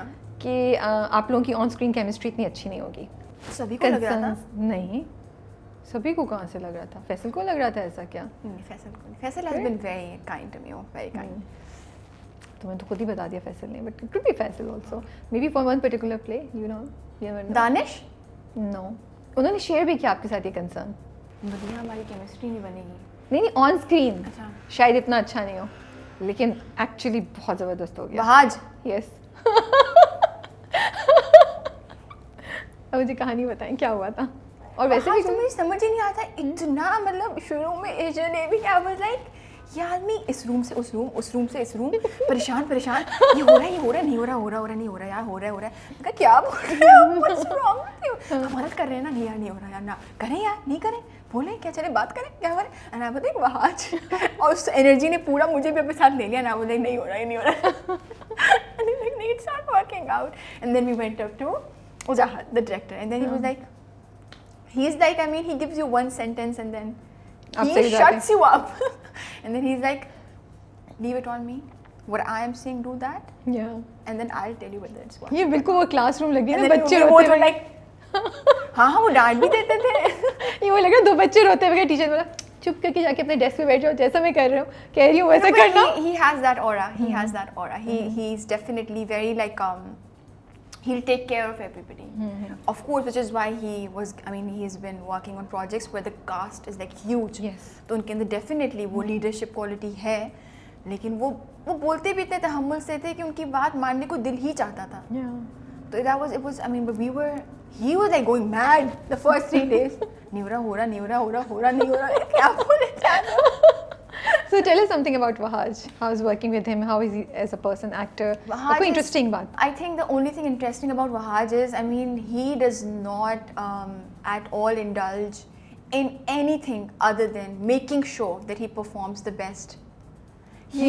कि आप लोगों की ऑन स्क्रीन केमिस्ट्री इतनी अच्छी नहीं होगी. सभी को लग रहा था? नहीं, सभी को कहाँ से लग रहा था? फैसल को लग रहा था ऐसा क्या? नहीं, Faisal has been very kind to me, very kind. तो मैंने तो खुद ही बता दिया फैसल नहीं, but it could be Faisal also. Maybe for one particular play, you know. Danish? No. उन्होंने शेयर भी किया आपके साथ ये कंसर्न. बढ़िया हमारी केमिस्ट्री नहीं बनेगी. नहीं ऑन स्क्रीन शायद इतना अच्छा नहीं हो, लेकिन एक्चुअली बहुत ज़बरदस्त हो गया. बहाज? यस. अब मुझे कहानी बताएं क्या हुआ था. और वैसे भी मुझे समझ ही नहीं आता इतना, मतलब शुरू में एजल ने भी क्या वाज लाइक ये आदमी इस रूम से उस रूम, उस रूम से इस रूम, परेशान परेशान, ये हो रहा है, ये हो रहा है, नहीं हो रहा, हो रहा, हो रहा, नहीं हो रहा यार, हो रहा है, हो रहा है। मैंने कहा क्या बोल रहे हो, व्हाट्स रॉन्ग विद यू? हम मदद कर रहे हैं ना, नहीं यार नहीं हो रहा यार, ना करें यार, नहीं करें, बोले क्या, चले बात करें, क्या करें? And I was like Wahaj, और उस एनर्जी ने पूरा मुझे भी अपने साथ ले लिया, ना बोले नहीं हो रहा है, नहीं हो रहा। एंड ही लाइक नहीं, it's not working out. And then we went up to Ujahat, the director, and then he was like, he's like, I mean, he gives you one sentence and then he shuts you up. And then he's like, leave it on me. What I am saying, do that. Yeah. And then I'll tell you whether it's working. ये बिल्कुल वो classroom लगी And ना, then बच्चे वो रोते तो हुए। like, हाँ हाँ वो डांट भी देते थे। ये वो लगा 2 बच्चे रोते हुए, टीचर बोला चुप करके जाके अपने डेस्क पे बैठ जाओ, जैसा मैं कर रही हूँ कह रही हूँ वैसा करना। He has that aura. He has that aura. He's definitely very like he'll take care of everybody. Of course, which is why he's been working on projects where the cast is like huge. Yes. तो उनके अंदर definitely वो leadership quality है, लेकिन वो बोलते भी इतने तहम्मुल से थे कि उनकी बात मानने को दिल ही चाहता था. तो but he was like going mad the first 3 days. नहीं हो रहा, नहीं हो रहा, क्या बोले जानो. So tell us something about Wahaj. How's working with him? How is he as a person, actor? कोई interesting बात? I think the only thing interesting about Wahaj is, I mean, he does not at all indulge in anything other than making sure that he performs the best.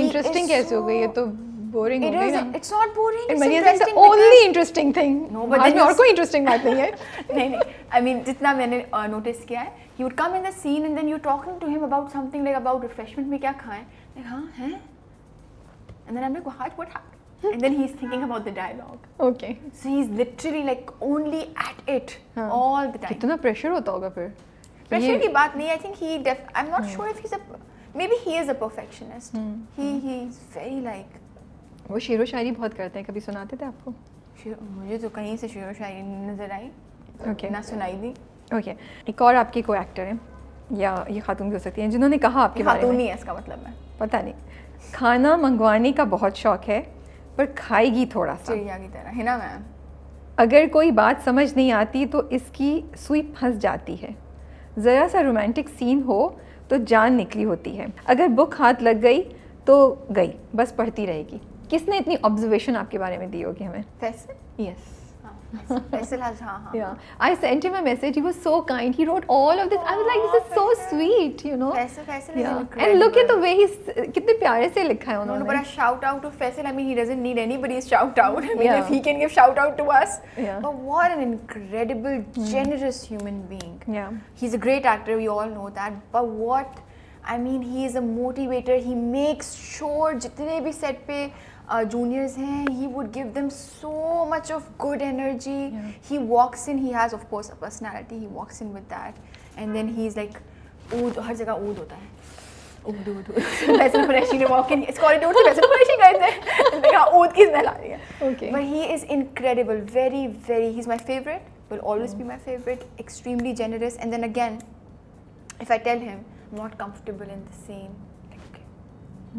Interesting कैसे हो गई? ये तो boring हो गई ना? It's not boring. It's interesting. The only interesting thing. No, but then और कोई interesting बात नहीं है. नहीं. I mean, जितना मैंने notice किया है, he would come in the scene and then you're talking to him about something like about refreshment में क्या खाएं? Like हाँ हैं? And then I'm like, what happened? And then he's thinking about the dialogue. Okay. So he's literally like only at it all the time. कितना pressure होता होगा फिर? Pressure की बात नहीं. I think I'm not sure if maybe he is a perfectionist. He's very like. वो शेरो शायरी बहुत करते हैं, कभी सुनाते थे आपको? मुझे तो कहीं से शेरो शायरी नजर आई. Okay. ना सुनाई दी. Okay. एक और आपकी को एक्टर है, या ये खातून भी हो सकती हैं, जिन्होंने कहा आपके बारे में. खातून नहीं है इसका मतलब है. पता नहीं. खाना मंगवाने का बहुत शौक है, पर खाएगी थोड़ा सा. चिड़िया की तरह है ना मैम. अगर कोई बात समझ नहीं आती तो इसकी सुई फंस जाती है. ज़रा सा रोमांटिक सीन हो तो जान निकली होती है. अगर बुक हाथ लग गई तो गई, बस पढ़ती रहेगी. किसने इतनी ऑब्जर्वेशन आपके बारे में दी होगी हमें? फैसल. Yes. Faisal has हाँ. Yeah. I sent him a message. He was so kind. He wrote all of this. I was like, this is so sweet, you know. Faisal is incredible. And look at the way he's कितने प्यारे से लिखा है उन्होंने. No, but a shout out to Faisal. I mean, he doesn't need anybody's shout out. I mean, Yeah. if he can give shout out to us. Yeah. But what an incredible, generous human being. Yeah. He's a great actor. We all know that. But I mean, he is a motivator. He makes sure जितने भी set पे juniors हैं, he would give them so much of good energy. Yeah. He walks in. He has, of course, a personality. He walks in with that, and then he's like, ऊद हर जगह ऊद होता है. ऊद. वैसे Qureshi ने walk in. इस corridor से वैसे Qureshi गए थे. देखा ऊद की smell आ रही है. Okay. But he is incredible. Very, very. He's my favorite. Will always be my favorite. Extremely generous. And then again, if I tell him I'm not comfortable in the scene, like okay,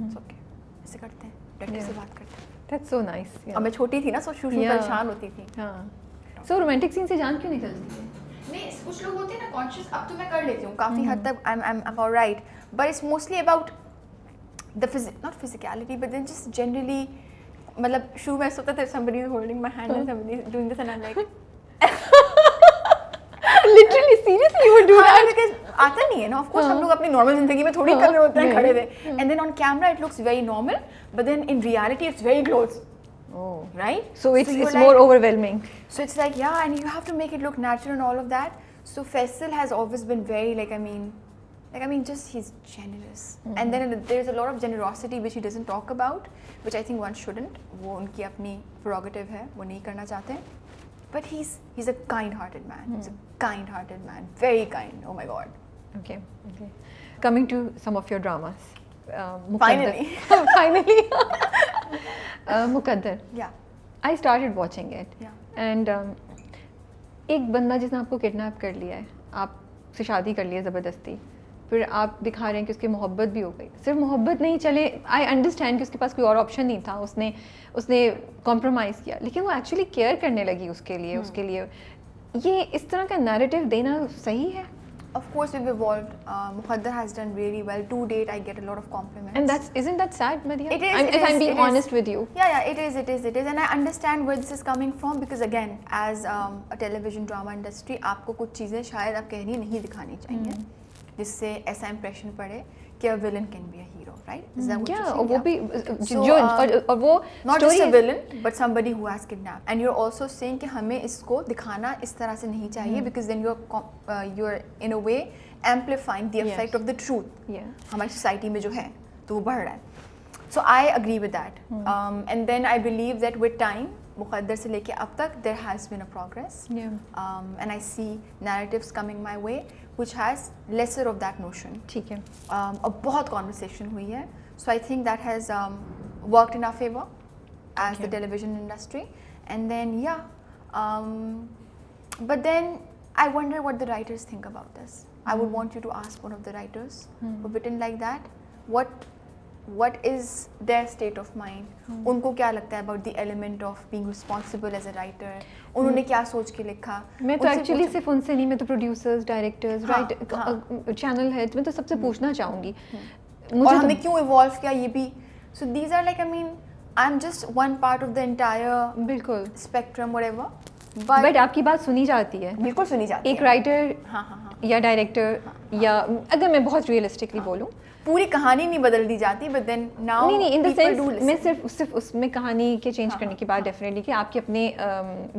it's okay. ऐसे करते हैं. Director से बात करते हैं. That's so nice. अब मैं छोटी थी ना, so शुरू परेशान होती थी. हाँ. So romantic scene से जान क्यों नहीं चलती है? नहीं, कुछ लोग होते हैं ना conscious. अब तो मैं कर लेती हूँ. काफी हद तक I'm alright. But it's mostly about the not physicality, but then just generally. मतलब शुरू में सोचता था somebody is holding my hand and somebody is doing this and I'm like. Literally, seriously, you would do that? Because आता नहीं है ना. Of course हम लोग अपनी normal जिंदगी में थोड़ी कर रहे होते हैं खड़े थे. And then on camera it looks very normal, but then in reality it's very close. Oh. Right? So it's more overwhelming. So it's like, yeah, and you have to make it look natural and all of that. So Faisal has always been very just he's generous. And then there's a lot of generosity which he doesn't talk about, which I think one shouldn't. वो उनकी अपनी prerogative है, वो नहीं करना चाहते. But he's a kind-hearted man. He's a kind-hearted man. Very kind. Oh my God. Okay. Coming to some of your dramas. Finally. Finally. Muqaddar. Yeah. I started watching it. Yeah. And एक बंदा जिसने आपको kidnap कर लिया है, आपसे शादी कर लिया ज़बरदस्ती, फिर आप दिखा रहे हैं कि उसकी मोहब्बत भी हो गई. सिर्फ मोहब्बत नहीं चले, आई अंडरस्टैंड कि उसके पास कोई और ऑप्शन नहीं था, उसने कॉम्प्रोमाइज़ किया, लेकिन वो एक्चुअली केयर करने लगी उसके लिए. ये इस तरह का नैरेटिव देना सही है? Of course, we've evolved. Muqaddar has done really well. To date, I get a lot of compliments. And isn't that sad, Madhiya? It is. If I'm being honest with you. Yeah, it is. And I understand where this is coming from because again, as a television drama industry, आपको कुछ चीज़ें शायद आप कह रही नहीं दिखानी चाहिए, जिससे ऐसा impression पड़े कि a villain can be a hero, right? Is that what you're saying? वो भी और वो not just a villain, but somebody who has kidnapped. And you're also saying कि हमें इसको दिखाना इस तरह से नहीं चाहिए, because then you're in a way amplifying the effect of the truth. हमारी society में जो है तो वो बढ़ रहा है. So I agree with that. And then I believe that with time, मुक़द्दर से लेके अब तक there has been a progress. And I see narratives coming my way which has lesser of that notion. ठीक है. अब बहुत conversation हुई है. So I think that has worked in our favor as the television industry. And then but then I wonder what the writers think about this. I would want you to ask one of the writers who written like that. What is their state of mind? उनको क्या लगता है about the element of being responsible as a writer? उन्होंने क्या सोच के लिखा? मैं तो एक्चुअली सिर्फ उनसे नहीं, मैं तो प्रोड्यूसर्स, डायरेक्टर्स, चैनल हेड्स, मैं तो सबसे पूछना चाहूँगी और हमने क्यों इवॉल्व किया ये भी. So these are like, I mean, I'm just one part of the entire बिल्कुल spectrum whatever. But आपकी बात सुनी जाती है. बिल्कुल सुनी जाती है. एक राइटर या डायरेक्टर या अगर मैं बहुत रियलिस्टिकली बोलूँ, पूरी कहानी नहीं बदल दी जाती, but then now नहीं इन द सेंस मैं सिर्फ उसमें कहानी के चेंज करने की बात डेफिनेटली कि आपके अपने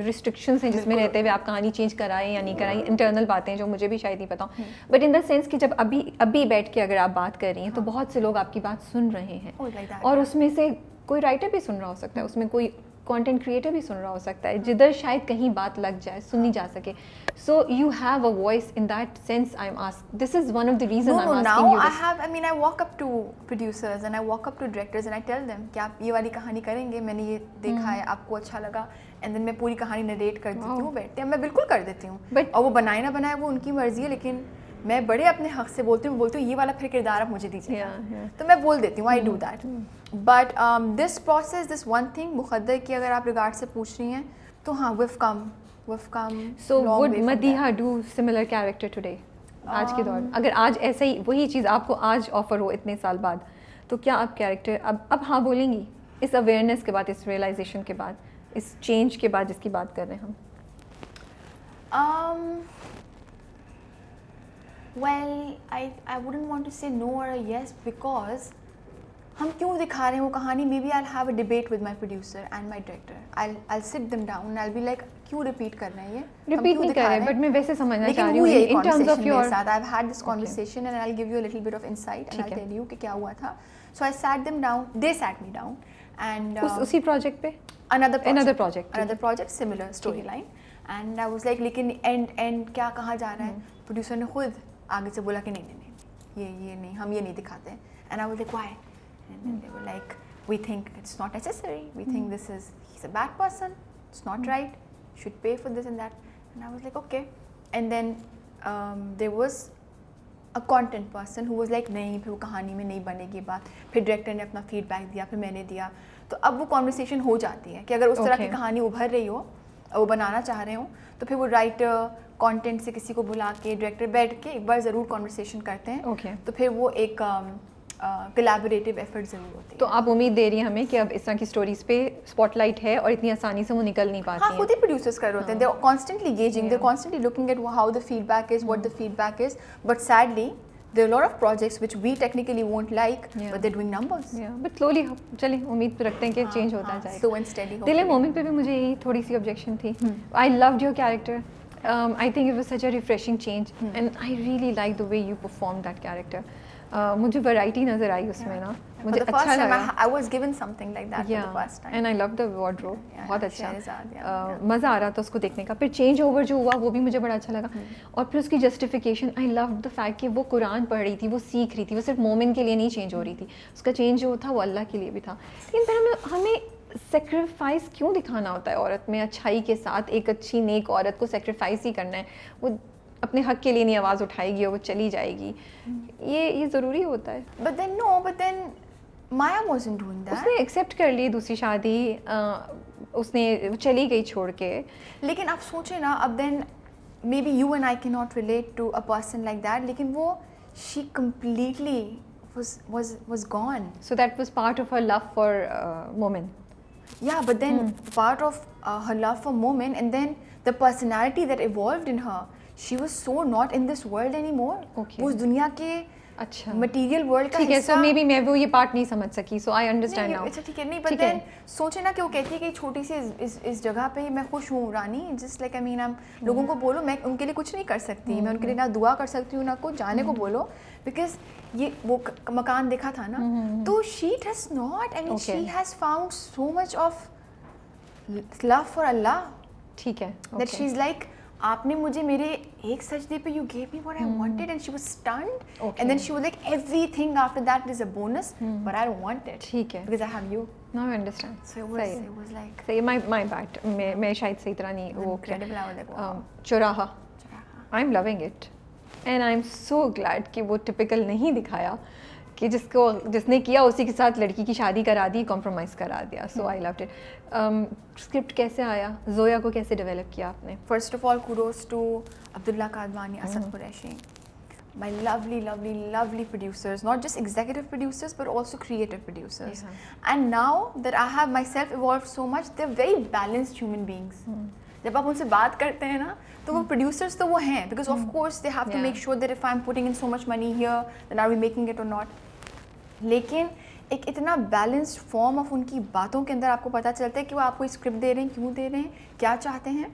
रिस्ट्रिक्शंस हैं जिसमें रहते हुए आप कहानी चेंज कराएं या नहीं कराएं, इंटरनल बातें हैं जो मुझे भी शायद नहीं पता, बट इन द सेंस कि जब अभी बैठ के अगर आप बात कर रही हैं तो बहुत से लोग आपकी बात सुन रहे हैं और उसमें से कोई राइटर भी सुन रहा हो सकता है, उसमें कोई कंटेंट क्रिएटर भी सुन रहा हो सकता है जिधर शायद कहीं बात लग जाए, सुनी जा सके. So you have a voice in that sense. I'm asked. This is one of the reasons I'm asking you this. I mean, I walk up to producers and I walk up to directors and I tell them कि आप ये वाली कहानी करेंगे, मैंने ये देखा है, आपको अच्छा लगा, and then मैं पूरी कहानी नरेट कर देती हूँ बैठते हैं, मैं बिल्कुल कर देती हूँ. और वो बनाए ना बनाए वो उनकी मर्जी है, लेकिन मैं बड़े अपने हक से बोलती हूँ ये वाला फिर किरदार आप मुझे दीजिए, तो मैं बोल देती हूँ. I do that. But this process, this one thing, मुक़द्दर की अगर आप रिगार्ड से पूछ रही हैं तो हाँ, we've come. So would Madhiya do similar character today? आज के दौर अगर आज ऐसा ही वही चीज़ आपको आज ऑफर हो इतने साल बाद, तो क्या आप कैरेक्टर अब हाँ बोलेंगी इस अवेयरनेस के बाद, इस रियलाइजेशन के बाद, इस चेंज के बाद जिसकी बात कर रहे हैं हम? Well, I wouldn't want to say no or a yes because हम क्यों दिखा रहे हैं वो कहानी. Maybe I'll have a debate with my producer and my director. I'll sit them down and I'll be like, क्यों रिपीट करना है ये? रिपीट नहीं कर रहे, बट मैं वैसे समझना चाह रही हूँ in terms of your साथ. I've had this conversation and I'll give you a little bit of insight and I'll tell you कि क्या हुआ था. So I sat them down. They sat me down and उसी project पे another project similar storyline. And I was like, लेकिन end क्या कहाँ जा रहा है? प्रोड्यूसर ने खुद आगे से बोला कि नहीं ये नहीं, हम ये नहीं दिखाते हैं. And I was like, why? And then they were like, we think it's not necessary. We think he's a bad person. It's not right. You should pay for this and that. And I was like, okay. And then there was a content person who was like, नहीं, फिर वो कहानी में नहीं बनेगी बात. फिर director ने अपना फीडबैक दिया, फिर मैंने दिया. तो अब वो कॉन्वर्सेशन हो जाती है कि अगर उस तरह की कहानी उभर रही हो, वो बनाना चाह रहे हो, तो फिर वो राइटर कंटेंट से किसी को बुला के डायरेक्टर बैठ के एक बार ज़रूर कॉन्वर्सेशन करते हैं. तो फिर वो एक कोलैबोरेटिव एफर्ट ज़रूर होती है. तो आप उम्मीद दे रही हैं हमें कि अब इस तरह की स्टोरीज पे स्पॉटलाइट है और इतनी आसानी से वो निकल नहीं पाती हैं. हाँ, खुद ही प्रोड्यूसर्स कर रहे होते हैं. They are constantly gazing, they are constantly looking at how the feedback is, what the feedback is. But sadly there are a lot of projects which we technically won't like, but they're doing numbers. But slowly चलिए उम्मीद रखते हैं कि change होता जाएगा. Slow and steady. दिले मोमिन पे भी मुझे यही थोड़ी सी ऑब्जेक्शन थी. I loved your character. I think it was such a refreshing change, and I really liked the way you performed that character. मुझे वैरायटी नज़र आई उसमें ना, मुझे अच्छा लगा. I was given something like that for the first time. And I loved the wardrobe. बहुत अच्छा. मज़ा आ रहा था उसको देखने का. फिर चेंज ओवर जो हुआ वो भी मुझे बड़ा अच्छा लगा. और फिर उसकी justification, I loved the fact कि वो कुरान पढ़ रही थी, वो सीख रही थी, वो सिर्फ मोमिन के लिए नहीं चेंज हो रही थी, उसका चेंज जो था वो अल्लाह के लिए भी था. लेकिन फिर हमें सेक्रीफाइस क्यों दिखाना होता है औरत में? अच्छाई के साथ एक अच्छी नेक औरत को सेक्रीफाइस ही करना है. वो अपने हक के लिए नहीं आवाज़ उठाएगी और वो चली जाएगी. ये ज़रूरी होता है. But then Maya wasn't doing that. उसने एक्सेप्ट कर ली दूसरी शादी, उसने चली गई छोड़ के. लेकिन आप सोचे ना, अब then maybe you and I cannot relate to a person like that, लेकिन वो she completely was gone. So that was part of her love for Momin. Yeah, but then part of her love for Momin, and then the personality that evolved in her, she was so not in this world anymore. Okay. वो उस दुनिया के अच्छा material world का ठीक है. हिस्सा. So maybe मैं वो ये पार्ट नहीं समझ सकी. So I understand now. अच्छा ठीक है, नहीं, but ठीक है. then सोचे ना कि वो कहती है कि छोटी सी इस जगह पे मैं खुश हूँ रानी, just like I mean I'm लोगों को बोलो, मैं उनके लिए कुछ नहीं कर सकती, मैं उनके लिए ना दुआ कर सकती हूँ ना कुछ, जाने को बोलो, because ये वो मकान देखा था ना, तो she does not, I mean she has found so much of love for Allah ठीक है. that she's like, आपने मुझे मेरे एक सजदे पे you gave me what I wanted, and she was stunned. Okay. And then she was like, everything after that is a bonus, but I don't want it ठीक है. because I have you. Now I understand. So it was like सही. my bad. मैं शायद सही तरह नहीं वो incredible. I was like, wow. चौराहा. I'm loving it. And I'm so glad कि वो typical नहीं दिखाया कि जिसने किया उसी के साथ लड़की की शादी करा दी, कॉम्प्रोमाइज़ करा दिया. So I loved it. Script कैसे आया, जोया को कैसे डेवलप किया आपने? First of all, kudos to Abdullah Kadwani, Asad Qureshi, my lovely producers, not just executive producers but also creative producers. And now that I have myself evolved so much, they're very balanced human beings. जब आप उनसे बात करते हैं ना, तो वो producers तो वो हैं, because of course they have to make sure that if I'm putting in so much money here, then are we making it or not. लेकिन एक इतना बैलेंस्ड फॉर्म ऑफ उनकी बातों के अंदर आपको पता चलता है कि वो आपको स्क्रिप्ट दे रहे हैं, क्यों दे रहे हैं, क्या चाहते हैं.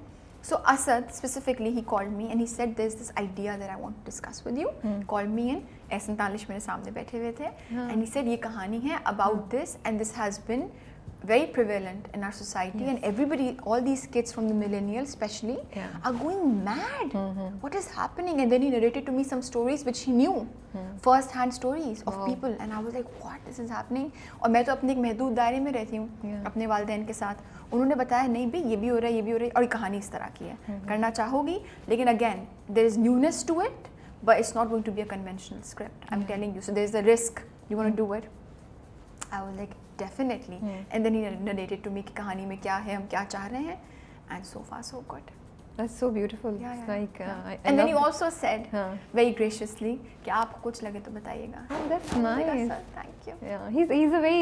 So Asad specifically he called me and he said there is this idea that I want to discuss with you. Called me in, Ehsan Talish मेरे सामने बैठे हुए थे, एंड ही सेड ये कहानी है about this, and this has been very prevalent in our society, and everybody, all these kids from the millennials especially, are going mad. What is happening? And then he narrated to me some stories which he knew, first hand stories of people, and I was like, what, this is happening? और मैं तो अपने एक महदूद दायरे में रहती हूँ अपने वालिदैन के साथ. उन्होंने बताया नहीं भाई ये भी हो रहा है, ये भी हो रहा है, और ये कहानी इस तरह की है, करना चाहोगी, लेकिन again there is newness to it, but it's not going to be a conventional script. I'm telling you. So there's a risk. You want to do it? I was like, definitely. And then he narrated to me कि कहानी में क्या है, हम क्या चाह रहे हैं, and so far so good. That's so beautiful. Yeah, It's yeah, like yeah. I And then he love also said very graciously कि आपको कुछ लगे तो बताइएगा. Oh, that's I was like, nice. "Sir, thank you." Yeah, he's a very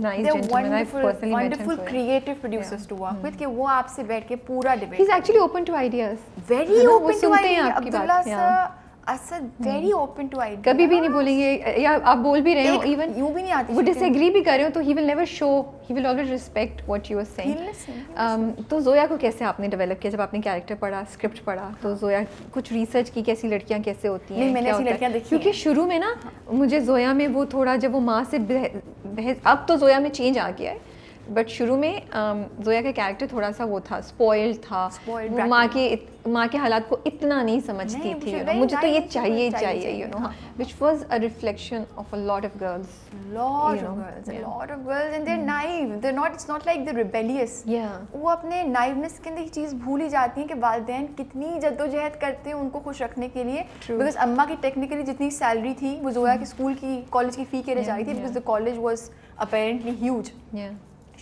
nice They're gentleman. I've personally met him. wonderful So creative producers to work with कि वो आपसे बैठ के पूरा debate. he's actually open to ideas. very है ना, वो open to सुनते हैं ideas. आपकी बात. Abdullah Yeah. sir, Asad very open to ideas. कभी भी नहीं बोलेंगे, या आप बोल भी रहे हो, एक even यूं भी नहीं आती वो शक्ल. disagree भी कर रहे हो, तो he will never show, he will always respect what you are saying. He'll listen. तो जोया को कैसे आपने डेवलप किया? जब आपने कैरेक्टर पढ़ा, स्क्रिप्ट पढ़ा, तो जोया कुछ रिसर्च की, कैसी लड़कियां कैसे होती हैं? नहीं, मैंने क्या ऐसी होता है? लड़कियां देखी क्योंकि हैं. शुरू में ना मुझे जोया में वो थोड़ा, जब वो माँ से बहस, अब तो जोया में चेंज आ गया है, बट शुरू में जोया का कैरेक्टर थोड़ा सा वो था, स्पॉइल्ड था, Spoiled वो माँ के हालात को इतना नहीं समझती नहीं, थी, very मुझे तो ये naive चाहिए people चाहिए, चाहिए, you know, हाँ. which was a reflection of a lot of girls. lot You know, of girls, yeah. a lot of girls, and they're naive. They're not. It's not like they're rebellious. Yeah. वो अपने नाइवनेस के अंदर ये चीज़ भूल ही जाती हैं कि वालिदैन कितनी जद्दोजहद करते हैं उनको खुश रखने के लिए. True. Because अम्मा की टेक्निकली जितनी सैलरी थी वो जोया की स्कूल की, कॉलेज की फ़ी के लिए जा रही थी, because the college was apparently huge. Yeah.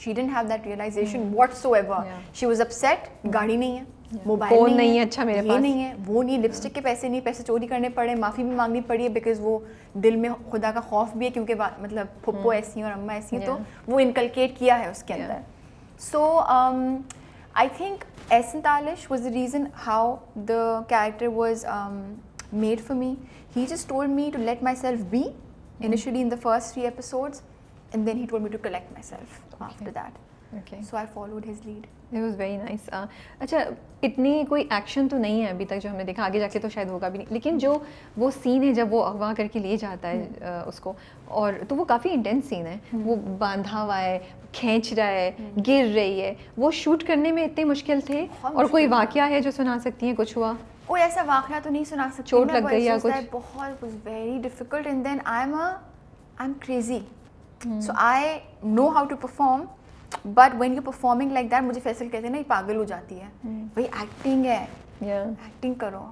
She didn't have that realization whatsoever. Yeah. She was upset. गाड़ी नहीं है, मोबाइल फोन नहीं है, अच्छा मेरे ये पास. नहीं है, वो नहीं, लिपस्टिक के पैसे नहीं, पैसे चोरी करने पड़े, माफ़ी भी मांगनी पड़ी है, बिकॉज वो दिल में खुदा का खौफ भी है, क्योंकि मतलब फुप्पो ऐसी हैं और अम्मा ऐसी हैं, तो वो इनकलकेट किया है उसके अंदर. So I think Ehsan Talish was the reason how the character was made for me. He just told me to let myself be initially in the first 3 episodes, and then he told me to collect myself after that. Okay. So I followed his lead. It was very nice. अच्छा, इतनी कोई action तो नहीं है अभी तक जो हमने देखा, आगे जाके तो शायद होगा भी नहीं, लेकिन जो वो सीन है जब वो अगवा करके ले जाता है उसको, और तो वो काफ़ी इंटेंस सीन है. वो बांधा हुआ है, खींच रहा है, गिर रही है, वो शूट करने में इतने मुश्किल थे. और कोई वाकया है जो सुना सकती हैं, कुछ हुआ? कोई ऐसा वाकया तो नहीं सुना सकती, चोट लग गई या कुछ? बहुत was very difficult, and then I'm crazy, so I know how to perform, but when you're performing like that, मुझे फैसल कहते हैं ना, ये पागल हो जाती है. भाई एक्टिंग है, एक्टिंग करो,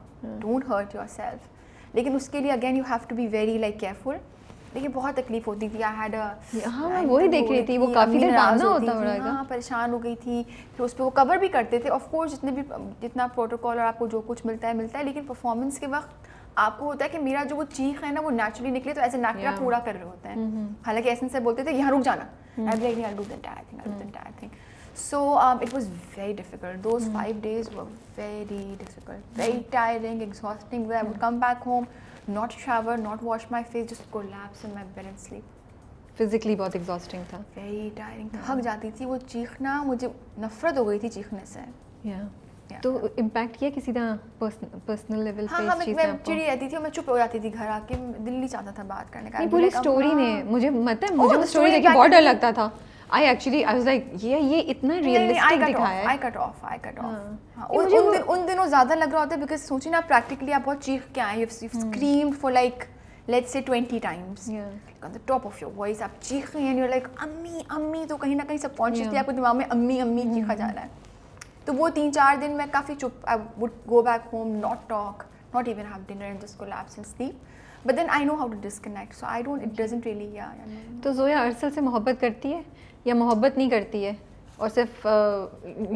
don't hurt yourself. लेकिन उसके लिए again you have to be very like careful. देखिए बहुत तकलीफ होती थी। आई हैड हाँ मैं वही देख रही थी, वो काफ़ी देर बांधना होता होगा। हाँ परेशान हो गई थी। फिर उस पर वो कवर भी करते थे ऑफ कोर्स, जितना प्रोटोकॉल और आपको जो कुछ मिलता है, लेकिन परफॉर्मेंस के वक्त आपको होता है कि मेरा जो वो चीख है ना वो नेचुरली निकले, तो एज ए एक्टर पूरा कर रहे होते हैं। हालांकि ऐसे से बोलते थे यहाँ रुक जाना, I be like I do the entire thing. So it was very difficult. Those 5 days were very difficult, very tiring, exhausting. Where I would come back home, not shower, not wash my face, just collapse in my bed and sleep. Physically बहुत exhausting था। Very tiring. थक जाती थी वो चीखना, मुझे नफरत हो गई थी चीखने से। तो इम्पैक्ट किया किसी तरह पर्सनल लेवल पे इस चीज़ ने मैं आपको? चिड़ी रहती थी और मैं चुप हो जाती थी घर आके, दिल नहीं चाहता था बात करने का। नहीं पूरी स्टोरी ने मुझे मतलब मुझे वो स्टोरी देख के बहुत डर लगता था। I was like ये इतना रियलिस्टिक दिखाया है। I cut off. हाँ, उन दिनों ज़्यादा लग रहा होता है बिकॉज सोचिए ना प्रैक्टिकली आप बहुत चीख के आए, you've screamed for like let's say 20 times on the top of your voice, आप चीख रहे हैं and you're like अम्मी, तो कहीं ना कहीं सबकॉन्शियसली आपको दिमाग में अम्मी चीखा जा रहा है। तो वो 3-4 दिन मैं काफ़ी चुप, I would go back home, not talk, not even have dinner and just collapse and sleep. But then I know how to disconnect, so it doesn't really, तो ज़ोया अरसल से मोहब्बत करती है या मोहब्बत नहीं करती है, और सिर्फ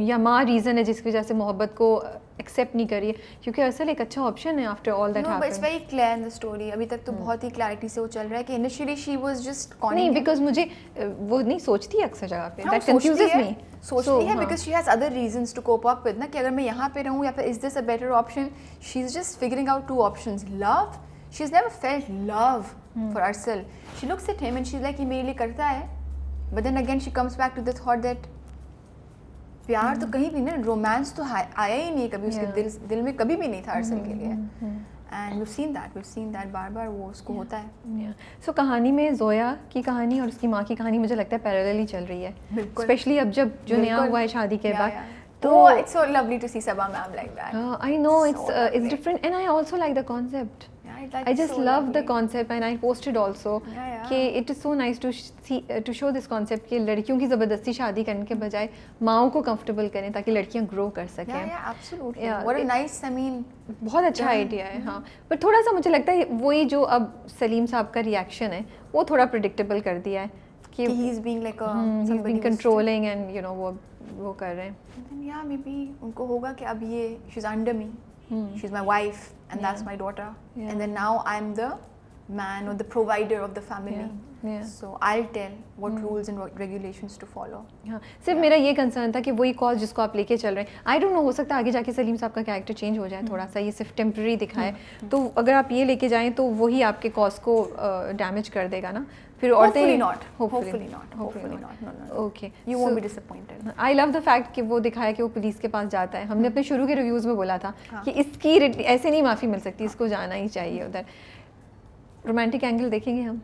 या माँ रीज़न है जिसकी वजह से मोहब्बत को एक्सेप्ट नहीं करी है, क्योंकि अरसल एक अच्छा ऑप्शन है after all that happened. It's very clear in the story, अभी तक तो बहुत ही क्लैरिटी से वो चल रहा है कि इनिशियली शी वाज जस्ट कॉनिंग। नहीं बिकॉज मुझे वो नहीं सोचती है अक्सर जगह पे, दैट कंफ्यूजेस मी। सोचती है because she has other reasons to cope up with ना, कि अगर मैं यहाँ पे रहूँ या फिर is this a better option. She is just figuring out 2 options. Love, she has never felt love for Arsal. She looks at him and she is like ये मेरे लिए करता है, but then again she comes back to the thought that प्यार तो कहीं भी नहीं, रोमांस तो आया ही नहीं कभी उसके दिल में, कभी भी नहीं था अरसल के लिए। एंड we've seen that बार वो उसको होता है। सो कहानी में ज़ोया की कहानी और उसकी माँ की कहानी मुझे लगता है पैरेलली चल रही है, स्पेशली अब जब जो नया हुआ है शादी के बाद। तो it's so lovely to see Sabaa ma'am like that. I know it's different and I also like the concept. I just love the concept and I posted also कि it is so nice to see to show this concept कि लड़कियों की ज़बरदस्ती शादी करने के बजाय माओं को comfortable करें ताकि लड़कियां grow कर सकें। Yeah, absolutely. What a nice, I mean, बहुत अच्छा आइडिया है। हाँ, पर थोड़ा सा मुझे लगता है वही जो अब सलीम साहब का रिएक्शन है वो थोड़ा प्रिडिक्टेबल कर दिया है कि he's being like a he's been controlling and you know वो कर रहे हैं। Yeah, maybe उनको होगा कि अब ये she's under me. She's my wife and that's my daughter. And then now I'm the man or the provider of the family. So I'll tell what rules and regulations to follow. हाँ, सिर्फ मेरा ये concern था कि वही cause जिसको आप लेके चल रहे हैं, आई डोंट नो, हो सकता है आगे जाके सलीम साहब का कैरेक्टर चेंज हो जाए थोड़ा सा, ये सिर्फ टेम्प्रेरी दिखाए, तो अगर आप ये लेके जाएं तो वही आपके कॉज को डैमेज कर देगा ना, फिर औरतें hopefully not. No. Okay, you won't be disappointed. I love the fact कि वो दिखाया कि वो पुलिस के पास जाता है। हमने अपने शुरू के रिव्यूज़ में बोला था कि इसकी ऐसे नहीं माफ़ी मिल सकती, इसको जाना ही चाहिए उधर। रोमांटिक एंगल देखेंगे हम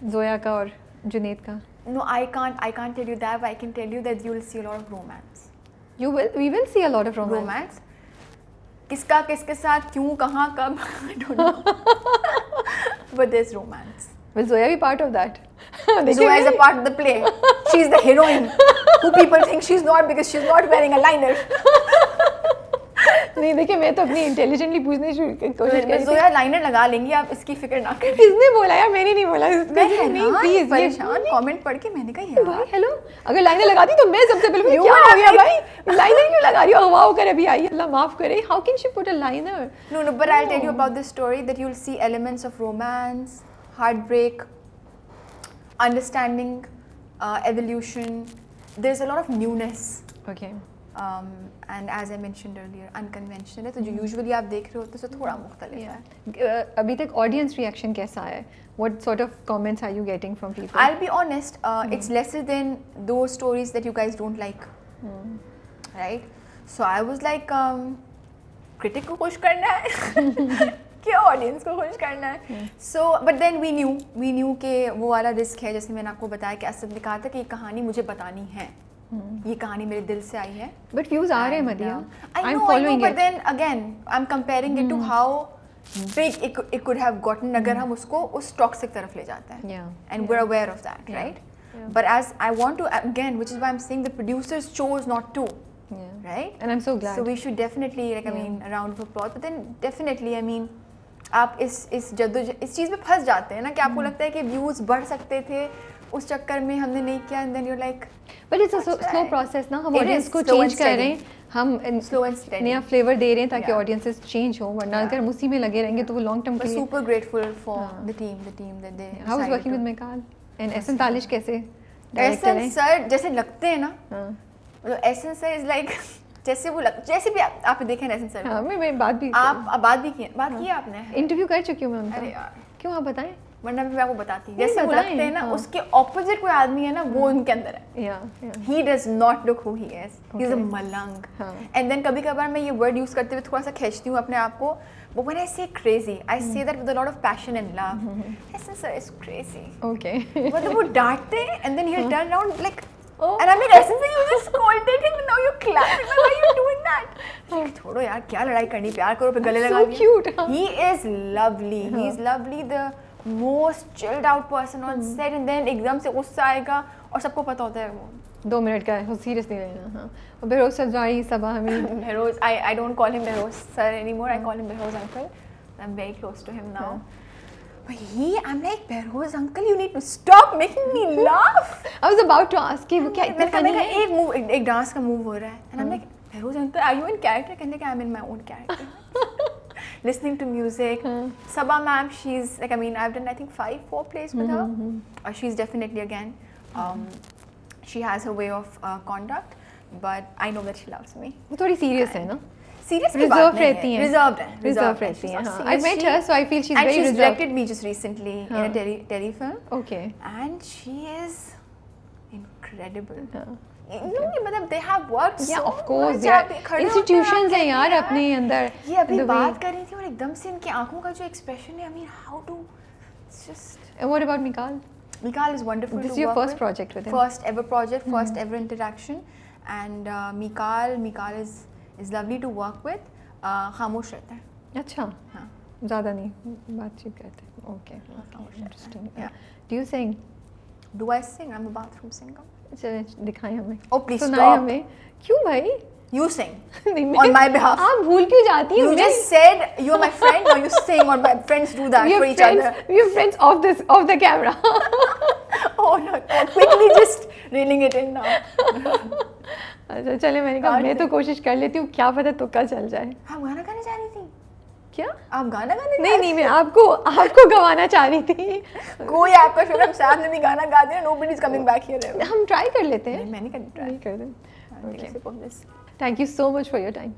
ज़ोया का और जुनैद का? No, I can't tell you that, but I can tell you that you will see a lot of romance. We will see a lot of romance. किसका किसके साथ, क्यों, कहाँ, कब, I don't know. But there's romance. Will Zoya be part of that? Zoya is a part of the play. She's the heroine, who people think she's not because she's not wearing a liner. नहीं देखिए, मैं तो अपनी intelligently पूछने की कोशिश कर रही थी। ज़ोया लाइनर लगा लेंगी, आप इसकी फिक्र ना करें। किसने बोला यार? मैंने नहीं बोला। नहीं प्लीज, परेशान कमेंट पढ़ के मैंने कहा भाई हेलो, अगर लाइनर लगाती तो मैं सबसे पहले क्या हो गया भाई, लाइनर क्यों लगा रही हो? अगवा होकर अभी आई, अल्लाह माफ करे। How can she put a liner? No, but I'll tell you about this story that you'll see elements of romance, heartbreak, understanding, evolution. There's a lot of newness. Okay. And as I mentioned earlier, unconventional है, तो जो usually आप देख रहे होते हैं तो थोड़ा मुख्तलिफ है। अभी तक audience reaction कैसा है? What sort of comments are you getting from people? I'll be honest, it's lesser than those stories that you guys don't like, right? So I was like, critic को खुश करना है कि audience को खुश करना है? So, but then we knew कि वो वाला risk है, जैसे मैंने आपको बताया कि असद ने कहा था कि ये कहानी मुझे बतानी है, ये कहानी मेरे दिल से आई है। But views आ रहे हैं मदिया। I know, but then again, I'm comparing it to how big it could have gotten अगर हम उसको उस toxic तरफ ले जाते हैं। And we're aware of that, right? But as I want to again, which is why I'm saying the producers chose not to, right? And I'm so glad. So we should definitely, like, I mean, a round of applause. But then definitely, I mean, आप इस चीज़ में फंस जाते हैं ना कि आपको लगता है कि व्यूज़ बढ़ सकते थे, उस चक्कर में हमने नहीं किया, and then you like but it's a slow process ना, हम It ऑडियंस is को slow and चेंज कर रहे हैं, steady. हम Slow and steady. नया फ्लेवर दे रहे हैं ताकि Yeah. ऑडियंसेस चेंज हो, वरना अगर हम उसी में लगे रहेंगे तो वो लॉन्ग टर्म के लिए। super grateful for हाँ. the team that they how was decided working to- with Mikaal and Ehsan Talish कैसे डायरेक्टर एहसन हैं? सर जैसे लगते हैं ना, हाँ मतलब एहसन सर इज लाइक जैसे जैसे भी आप देखे ना एहसन सर हाँ, मैं बात भी आप बात की आपने इंटरव्यू कर चुकी हूँ मैं अरे उनका। यार, क्यों, आप बताएं। वरना मैं आपको बताती नहीं, जैसे वो बताएं, लगते हैं ना, हाँ. उसके ऑपोजिट कोई आदमी है ना, वो उनके अंदर है। या He does not look who he is. He's a Okay. malang. हाँ. And then कभी कभार मैं ये वर्ड यूज़ करते हुए थोड़ा सा खींचती हूँ अपने आप को, but when I say crazy, I say that with a lot of passion and love. Essence sir is crazy. Okay मतलब वो डांटते हैं and then he'll turn around like, Oh. and I'm like, Essence sir, you just scolded him, now you're clapping. Why are you doing that? Like, छोड़ो यार, क्या लड़ाई करनी, प्यार करो फिर गले लगा so cute, हाँ. He is lovely. He's lovely. The most chilled out person on set, and then एकदम से गुस्सा आएगा और सबको पता होता है वो 2 मिनट का है, सीरियस नहीं लेना। हाँ, और बेरोज सजाई सबा Hamid. Behroz. I don't call him Behroz sir anymore. I call him Behroz uncle. I'm very close to him now. But I'm like, Behroz uncle, you need to stop making me laugh. I was about to ask कि वो क्या इतना funny है? एक move, एक dance का move हो रहा है, and I'm like, Behroz uncle, are you in character? कहने के I'm in my own character. Listening to music. Sabah ma'am, she's like, I mean, I've done I think 4 plays with her. She's definitely again. She has her way of conduct, but I know that she loves me. वो थोड़ी serious है ना? Serious Reserved रहती हैं। Reserved है। Reserved रहती She's हैं, not हाँ. serious. I met her, so I feel she's and very she's reserved. directed me just recently in हाँ. a telefilm, Okay. and she is incredible. हाँ. नहीं मतलब they have worked Yeah, so of course. much. They आप are खड़े होते institutions हैं, हैं यार यार, अपने अंदर. ये अभी The way- बात कर रही थी और एकदम से इनकी आंखों का जो एक्सप्रेशन है, I mean how to, it's just. And what about Mikal? Mikal is wonderful This to is your work first with. project with him. First ever project, first ever interaction, and Mikal is lovely to work with. खामोश रहता है. अच्छा. हाँ. ज़्यादा नहीं बातचीत करते. Okay. Interesting. Yeah. Do you sing? Do I sing? I'm a bathroom singer. चले दिखाएं हमें. Oh, please सुनाएं stop. हमें. क्यों भाई? You sing. नहीं, On my behalf. आप भूल क्यों जाती हो? You just said you're my friend. Now you sing on my friends do that for each other. We are friends off the camera. Oh no! Quickly just reeling it in now. अच्छा चले, मैंने कहा मैं तो कोशिश कर लेती हूँ, क्या पता तुक्का चल जाए. आप गाना गाने जा रही थी? क्या? आप गाना गाने जा नहीं रही नहीं, मैं आपको गवाना चाह रही थी. थी? कोई आपका शो हम साथ में भी गाना गा दें, nobody is coming back here ever. हम ट्राई कर लेते हैं. मैंने कर try. नहीं कर दें. Okay. Sip of this. Thank you so much for your time.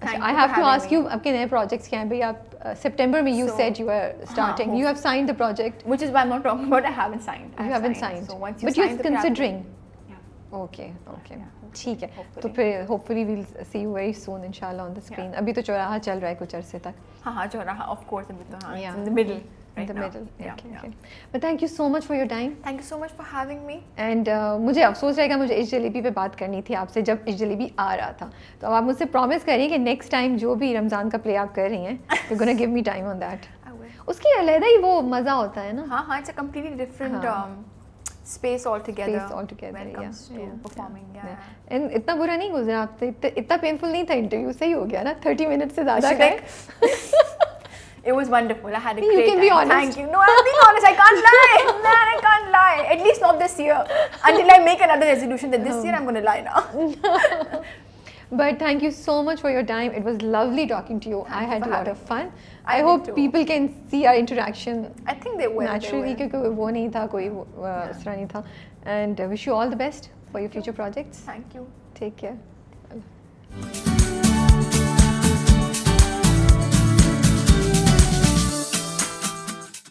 Thank you I for have to having ask you, आपके नए प्रोजेक्ट्स क्या हैं भाई? आप सितंबर में you So, said you are starting, you have signed the project. Which is why I'm not talking about. I haven't signed. I You have haven't signed, So once you but you're sign, then considering. Yeah. Okay okay, Yeah. ठीक है. Hopefully. तो फिर hopefully we'll see you very soon इंशाल्लाह on the screen. अभी तो चौराहा चल रहा है कुछ अरसे तक. हाँ चौराहा, of course, अभी तो हाँ, Yeah. it's in the middle. In right the now. middle. Yeah, Okay, yeah. okay. But thank you so much for your time. Thank you so much for having me. And मुझे अफसोस रहेगा, मुझे इस जलेबी पे बात करनी थी आपसे जब इस जलेबी आ रहा था. तो अब आप मुझसे प्रॉमिस करिए कि नेक्स्ट टाइम जो भी रमज़ान का प्ले आप कर रही हैं, you gonna give me time on that. I will. उसकी अलग ही वो मज़ा होता है ना. हाँ, it's a completely different हाँ. space altogether. Space altogether, when it comes to performing. Yeah. And इतना बुरा नहीं गुजरा आपसे, इतना पेनफुल नहीं था इंटरव्यू. सही हो गया ना, 30 मिनट से ज़्यादा Should का. It was wonderful. I had a You great can be time. honest. Thank you. No, I'm being honest. I can't lie. Man, I can't lie. At least not this year. Until I make another resolution that this year I'm going to lie now. But thank you so much for your time. It was lovely talking to you. I Thank you had a for lot of having fun. I I did hope too. people can see our interaction I think they will. naturally, They will. क्योंकि वो नहीं था, कोई इस तरह नहीं था. And wish you all the best for your future projects. Thank you. Take care.